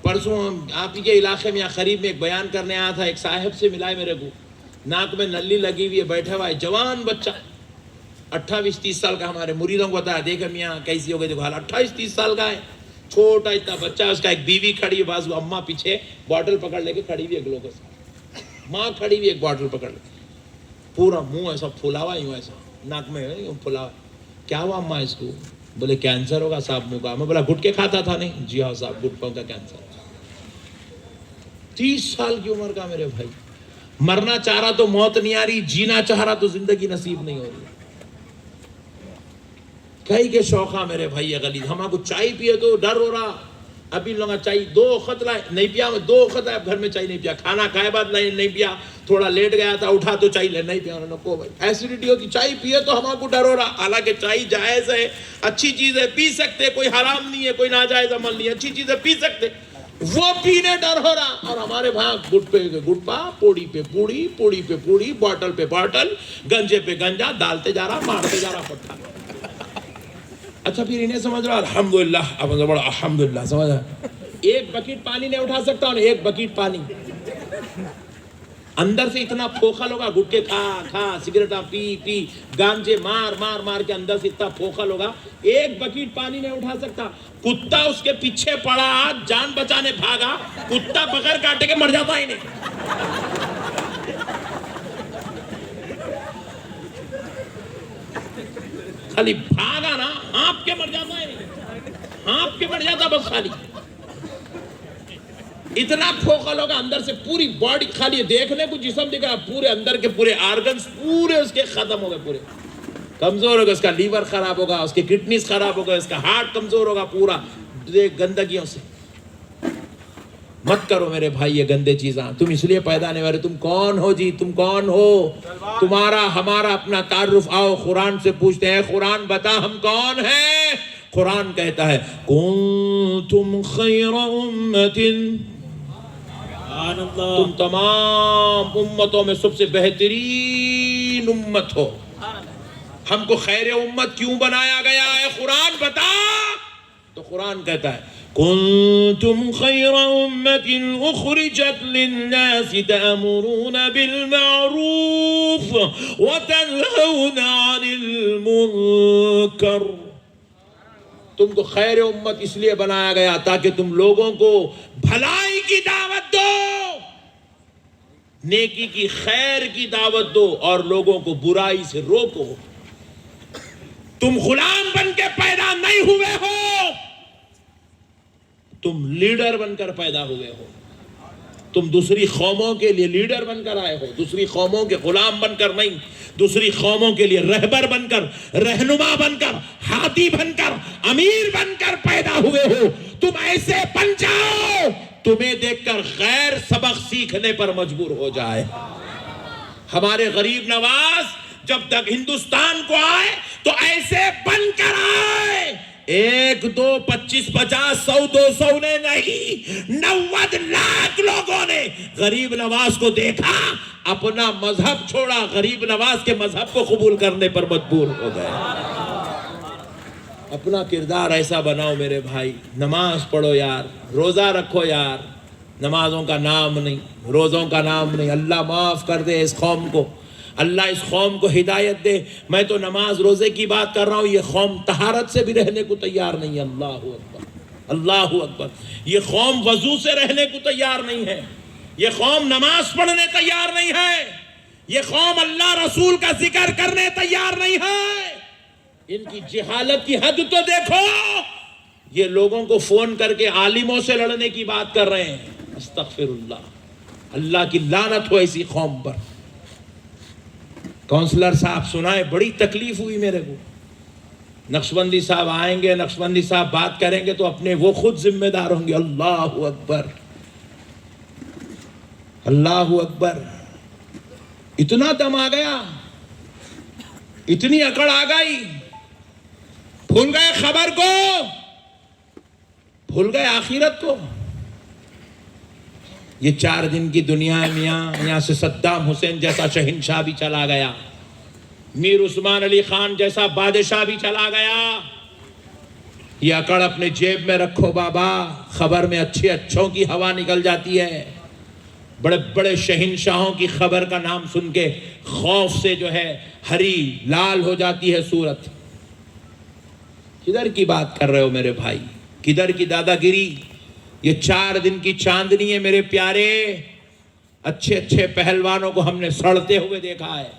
پرسوں آپ ہی کے علاقے میں قریب میں ایک بیان کرنے آیا تھا، ایک صاحب سے ملا ہے میرے کو، ناک میں نلی لگی ہوئی ہے، بیٹھا ہوا ہے جوان بچہ 28-30 سال کا. ہمارے مریدوں کو بتایا دیکھا میاں کیسی ہو گئی، دیکھو حال 28-30 سال کا ہے، چھوٹا اتنا بچہ. اس کا ایک بیوی کھڑی ہے بازو، اماں پیچھے بوٹل پکڑ لے کے کھڑی ہوئی ہے گلوکوز، ماں کھڑی ہوئی ایک بوٹل پکڑ لے، پورا منہ ایسا پھولا ہوا یوں، ایسا ناک میں پھولا ہوا. کیا ہوا اماں اس کو؟ بولے کینسر ہوگا صاحب منہ کا. میں بولا گٹکے کھاتا تھا؟ نہیں. جی ہاں صاحب گٹکوں کا کینسر. 30 سال کی عمر کا میرے بھائی، مرنا چاہ رہا تو موت نہیں آ رہی، جینا چاہ رہا تو زندگی نصیب نہیں ہو رہی. کئی کے شوقہ میرے بھائی یہ غلیظ. ہمارا کو چائے پیے تو ڈر ہو رہا. ابھی لوگا چائے 2 وقت لائے نہیں پیا، 2 وقت آئے گھر میں چائے نہیں پیا، کھانا کھائے بعد نہیں پیا، تھوڑا لیٹ گیا تھا اٹھا تو چائے لے نہیں پیا. انہوں نے کو بھائی ایسیڈیٹی ہوتی، چائے پیے تو ہمارا کو ڈر ہو رہا. حالانکہ چائے جائز ہے، اچھی چیز ہے، پی سکتے، کوئی حرام نہیں ہے، کوئی ناجائز عمل نہیں ہے، اچھی چیز ہے پی سکتے. وہ پینے ڈر ہو رہا. اور ہمارے بھائی گٹ پہ گٹپا، پوڑی پہ پوڑی، پوڑی پہ پوڑی، بوٹل پہ بوٹل، گنجے پہ گنجا ڈالتے جا رہا، مارتے جا رہا پٹھا. اچھا پھر انہیں سمجھ رہا الحمدللہ، اب بڑا الحمدللہ سمجھ رہا. ایک بکیٹ پانی نہیں اٹھا سکتا ہوں، ایک بکیٹ پانی اندر سے اتنا پھوکھل ہوگا، گٹکے کھا سگریٹاں پی گانجے مار کے اندر سے اتنا پھوکھل ہوگا، ایک بکیٹ پانی نہیں اٹھا سکتا. کتا اس کے پیچھے پڑا، جان بچانے بھاگا، کتا بغیر کاٹے کے مر جاتا ہی نہیں. خالی بھاگا نا، ہانپ کے مر جاتا ہے نہیں، ہانپ کے مر جاتا بس. خالی اتنا پھوکھل ہوگا اندر سے، پوری باڈی خالی دیکھنے کو جسم دکھ رہا، پورے اندر کے پورے آرگنز پورے اس کے ختم ہو گئے، پورے کمزور ہوگا. اس کا لیور خراب ہوگا، اس کے کڈنیز خراب ہوگا، اس کا ہارٹ کمزور ہوگا پورا گندگیوں سے. مت کرو میرے بھائی یہ گندے چیزاں. تم اس لیے پیدا نہیں ہو رہے. تم کون ہو جی؟ تم کون ہو؟ تمہارا ہمارا اپنا تعارف آؤ قرآن سے پوچھتے ہیں. قرآن بتا ہم کون ہیں. قرآن کہتا ہے کنتم خیر امت، تم تمام امتوں میں سب سے بہترین امت ہو. ہم کو خیر امت کیوں بنایا گیا ہے قرآن بتا. تو قرآن کہتا ہے کنتم خیر امت اخرجت للناس تأمرون بالمعروف وتنہون عن المنکر. تم کو خیر امت اس لیے بنایا گیا تاکہ تم لوگوں کو بھلائی کی دعوت دو، نیکی کی خیر کی دعوت دو اور لوگوں کو برائی سے روکو. تم غلام بن کے پیدا نہیں ہوئے ہو، تم لیڈر بن کر پیدا ہوئے ہو. تم دوسری قوموں کے لیے لیڈر بن کر آئے ہو، دوسری قوموں کے غلام بن کر نہیں، دوسری قوموں کے لیے رہبر بن کر، رہنما بن کر، ہادی بن کر، امیر بن کر پیدا ہوئے ہو. تم ایسے بن جاؤ تمہیں دیکھ کر غیر سبق سیکھنے پر مجبور ہو جائے. ہمارے غریب نواز جب تک ہندوستان کو آئے تو ایسے بن کر آئے. 1 2 25 50 100 200 نے نہیں، 90 لاکھ لوگوں نے غریب نواز کو دیکھا، اپنا مذہب چھوڑا، غریب نواز کے مذہب کو قبول کرنے پر مجبور ہو گئے. اپنا کردار ایسا بناؤ میرے بھائی. نماز پڑھو یار، روزہ رکھو یار، نمازوں کا نام نہیں، روزوں کا نام نہیں۔ اللہ معاف کر دے اس قوم کو، اللہ اس قوم کو ہدایت دے۔ میں تو نماز روزے کی بات کر رہا ہوں، یہ قوم طہارت سے بھی رہنے کو تیار نہیں ہے۔ اللہ اکبر، اللہ اکبر۔ یہ قوم وضو سے رہنے کو تیار نہیں ہے، یہ قوم نماز پڑھنے تیار نہیں ہے، یہ قوم اللہ رسول کا ذکر کرنے تیار نہیں ہے۔ ان کی جہالت کی حد تو دیکھو، یہ لوگوں کو فون کر کے عالموں سے لڑنے کی بات کر رہے ہیں۔ استغفر اللہ، اللہ کی لعنت ہو ایسی قوم پر۔ کونسلر صاحب سنائے، بڑی تکلیف ہوئی میرے کو۔ نقشبندی صاحب آئیں گے، نقشبندی صاحب بات کریں گے تو اپنے وہ خود ذمہ دار ہوں گے۔ اللہ اکبر، اللہ اکبر۔ اتنا دم آ گیا، اتنی اکڑ آ گئی، بھول گئے خبر کو، بھول گئے آخرت کو۔ یہ 4 دن کی دنیا ہے میاں، یہاں سے صدام حسین جیسا شہنشاہ بھی چلا گیا، میر عثمان علی خان جیسا بادشاہ بھی چلا گیا۔ یہ اکڑ اپنے جیب میں رکھو بابا، خبر میں اچھے اچھوں کی ہوا نکل جاتی ہے۔ بڑے بڑے شہنشاہوں کی خبر کا نام سن کے خوف سے جو ہے ہری لال ہو جاتی ہے صورت۔ کدھر کی بات کر رہے ہو میرے بھائی، کدھر کی دادا گیری؟ یہ 4 دن کی چاندنی ہے میرے پیارے۔ اچھے اچھے پہلوانوں کو ہم نے سڑتے ہوئے دیکھا ہے،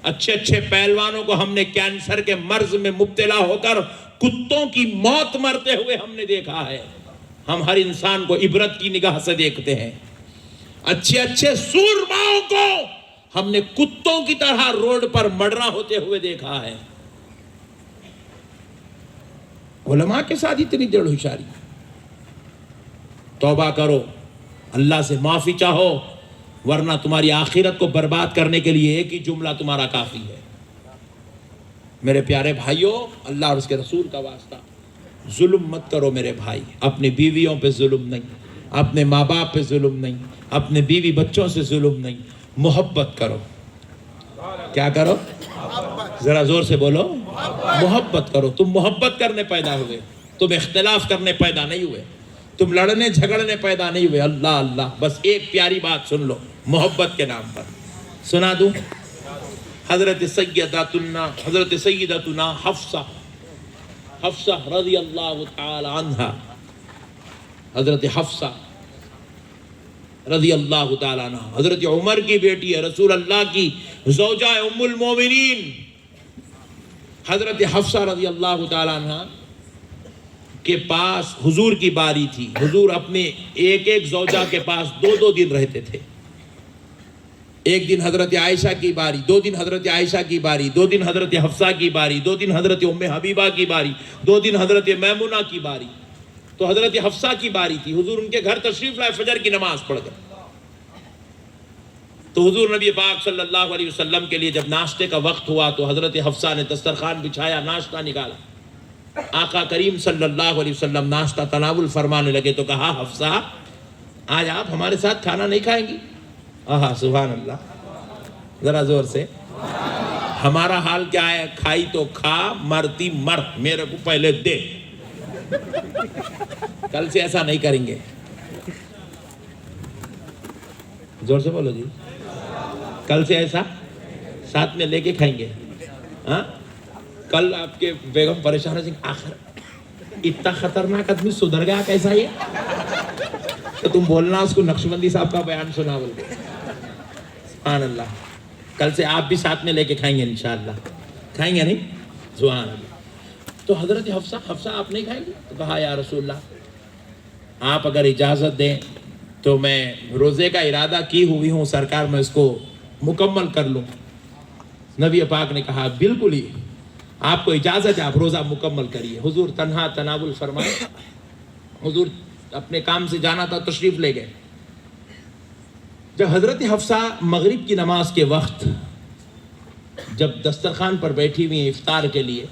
اچھے اچھے پہلوانوں کو ہم نے کینسر کے مرض میں مبتلا ہو کر کتوں کی موت مرتے ہوئے ہم نے دیکھا ہے۔ ہم ہر انسان کو عبرت کی نگاہ سے دیکھتے ہیں۔ اچھے اچھے سورماؤں کو ہم نے کتوں کی طرح روڈ پر مڈرا ہوتے ہوئے دیکھا ہے۔ علماء کے ساتھ اتنی جڑ ہوشیاری۔ توبہ کرو، اللہ سے معافی چاہو، ورنہ تمہاری آخرت کو برباد کرنے کے لیے ایک ہی جملہ تمہارا کافی ہے۔ میرے پیارے بھائیوں، اللہ اور اس کے رسول کا واسطہ، ظلم مت کرو میرے بھائی۔ اپنی بیویوں پہ ظلم نہیں، اپنے ماں باپ پہ ظلم نہیں، اپنے بیوی بچوں سے ظلم نہیں، محبت کرو۔ کیا کرو؟ ذرا زور سے بولو، محبت کرو۔ تم محبت کرنے پیدا ہوئے، تم اختلاف کرنے پیدا نہیں ہوئے، تم لڑنے جھگڑنے پیدا نہیں ہوئے۔ اللہ اللہ، بس ایک پیاری بات سن لو محبت کے نام پر، سنا دوں۔ حضرت سیدتنا حفصہ رضی اللہ تعالی عنہ، حضرت حفصہ رضی اللہ تعالی عنہ حضرت عمر کی بیٹی ہے، رسول اللہ کی زوجہ ام المومنین۔ حضرت حفصہ رضی اللہ تعالی عنہ کے پاس حضور کی باری تھی۔ حضور اپنے ایک ایک زوجہ کے پاس 2 دن رہتے تھے۔ ایک دن حضرت عائشہ کی باری، 2 دن حضرت عائشہ کی باری، 2 دن حضرت حفصہ کی باری، 2 دن حضرت ام حبیبہ کی باری، 2 دن حضرت میمونہ کی باری۔ تو حضرت حفصہ کی باری تھی، حضور ان کے گھر تشریف لائے فجر کی نماز پڑھ کر۔ تو حضور نبی پاک صلی اللہ علیہ وسلم کے لیے جب ناشتے کا وقت ہوا تو حضرت حفصہ نے دسترخوان بچھایا، ناشتہ نکالا۔ آقا کریم صلی اللہ علیہ وسلم ناشتہ تناول فرمانے لگے تو کہا، حفصہ آج آپ ہمارے ساتھ کھانا نہیں کھائیں گی؟ آہا سبحان اللہ، ذرا زور سے۔ ہمارا حال کیا ہے؟ کھائی تو کھا، مرتی مر، میرے کو پہلے دے۔ کل سے ایسا نہیں کریں گے، زور سے بولو جی، کل سے ایسا ساتھ میں لے کے کھائیں گے۔ ہاں، کل آپ کے بیگم پریشان ہے، آخر اتنا خطرناک آدمی سدھر گیا کیسا یہ؟ تو تم بولنا اس کو نقشبندی صاحب کا بیان سنا بول کے۔ سبحان اللہ، کل سے آپ بھی ساتھ میں لے کے کھائیں گے انشاءاللہ، کھائیں گے نہیں؟ سبحان اللہ۔ تو حضرت حفصہ آپ نہیں کھائیں گے؟ تو کہا یا رسول اللہ آپ اگر اجازت دیں تو میں روزے کا ارادہ کی ہوئی ہوں سرکار، میں اس کو مکمل کر لوں۔ نبی پاک نے کہا بالکل ہی، آپ کو اجازت ہے، آپ روزہ مکمل کریے۔ حضور تنہا تناول فرمائے، حضور اپنے کام سے جانا تھا، تشریف لے گئے۔ جب حضرت حفصہ مغرب کی نماز کے وقت جب دسترخوان پر بیٹھی ہوئی ہیں افطار کے لیے،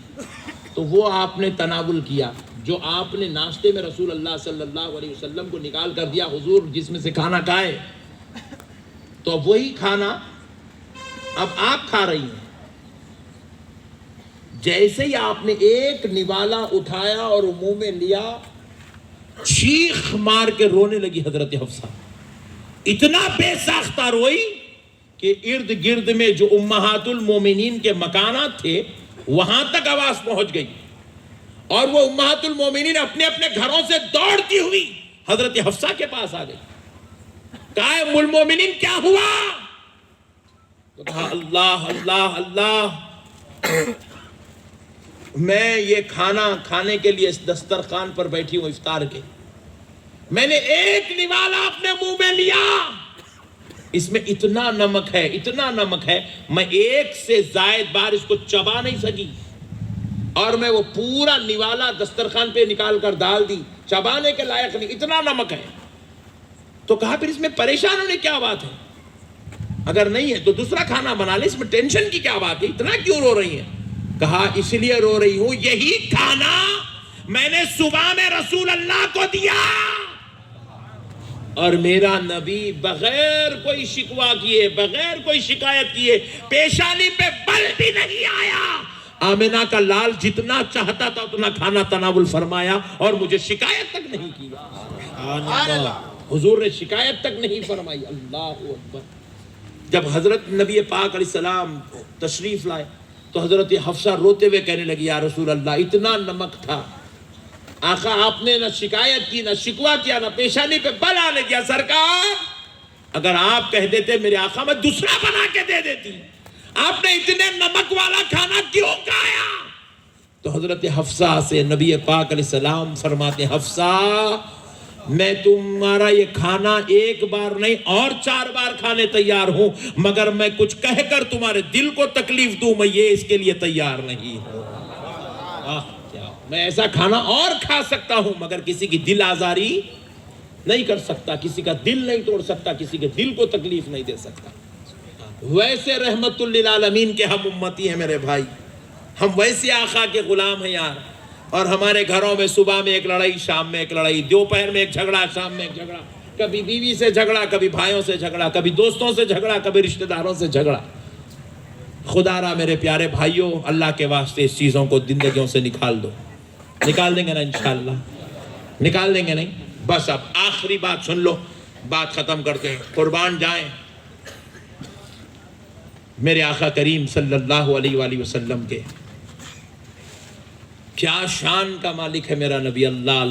تو وہ آپ نے تناول کیا جو آپ نے ناشتے میں رسول اللہ صلی اللہ علیہ وسلم کو نکال کر دیا، حضور جس میں سے کھانا کھائے، تو اب وہی کھانا اب آپ کھا رہی ہیں۔ جیسے ہی آپ نے ایک نوالا اٹھایا اور منہ میں لیا، چیخ مار کے رونے لگی حضرت حفصہ، اتنا بے ساختہ روئی کہ ارد گرد میں جو امہات المومنین کے مکانات تھے وہاں تک آواز پہنچ گئی، اور وہ امہات المومنین اپنے اپنے گھروں سے دوڑتی ہوئی حضرت حفصہ کے پاس آ گئی. کہا ام المومنین کیا ہوا؟ تو کہا اللہ اللہ اللہ، میں یہ کھانا کھانے کے لیے اس دسترخوان پر بیٹھی ہوں افطار کے، میں نے ایک نوالا اپنے منہ میں لیا، اس میں اتنا نمک ہے اتنا نمک ہے، میں ایک سے زائد بار اس کو چبا نہیں سکی، اور میں وہ پورا نوالا دسترخوان پہ نکال کر ڈال دی، چبانے کے لائق نہیں، اتنا نمک ہے. تو کہا پھر اس میں پریشان ہونے کیا بات ہے؟ اگر نہیں ہے تو دوسرا کھانا بنا لے، اس میں ٹینشن کی کیا بات ہے، اتنا کیوں رو رہی ہیں؟ کہا اس لیے رو رہی ہوں، یہی کھانا میں نے صبح میں رسول اللہ کو دیا، اور میرا نبی بغیر کوئی شکوہ کیے، بغیر کوئی شکایت کیے، پیشانی پہ بل بھی نہیں آیا، آمنہ کا لال جتنا چاہتا تھا اتنا کھانا تناول فرمایا، اور مجھے شکایت تک نہیں کی. حضور نے شکایت تک نہیں فرمائی. اللہ اکبر. جب حضرت نبی پاک علیہ السلام تشریف لائے تو حضرت حفصہ روتے ہوئے کہنے لگی یا رسول اللہ اتنا نمک تھا، آقا آپ نے نہ شکایت کی نہ شکوہ کیا، نہ پیشانی پہ بل آنے دیا. سرکار اگر آپ کہہ دیتے میرے آقا میں دوسرا بنا کے دے دیتی، آپ نے اتنے نمک والا کھانا کیوں کھایا؟ تو حضرت حفصہ سے نبی پاک علیہ السلام فرماتے ہیں حفصہ میں تمہارا یہ کھانا ایک بار نہیں اور 4 بار کھانے تیار ہوں، مگر میں کچھ کہہ کر تمہارے دل کو تکلیف دوں میں یہ اس کے لیے تیار نہیں ہوں. میں ایسا کھانا اور کھا سکتا ہوں مگر کسی کی دل آزاری نہیں کر سکتا، کسی کا دل نہیں توڑ سکتا، کسی کے دل کو تکلیف نہیں دے سکتا. ویسے رحمت للعالمین کے ہم امتی ہیں میرے بھائی، ہم ویسے آقا کے غلام ہیں یار. اور ہمارے گھروں میں صبح میں ایک لڑائی، شام میں ایک لڑائی، دوپہر میں ایک جھگڑا، شام میں ایک جھگڑا، کبھی بیوی سے جھگڑا، کبھی بھائیوں سے جھگڑا، کبھی دوستوں سے جھگڑا، کبھی رشتہ داروں سے جھگڑا. خدا را میرے پیارے بھائیوں، اللہ کے واسطے اس چیزوں کو زندگیوں سے نکال دو. نکال دیں گے نا انشاءاللہ؟ نکال دیں گے نہیں؟ بس اب آخری بات سن لو، بات ختم کرتے ہیں. قربان جائیں میرے آقا کریم صلی اللہ علیہ وآلہ وسلم کے. کیا شان کا مالک ہے میرا نبی. اللہ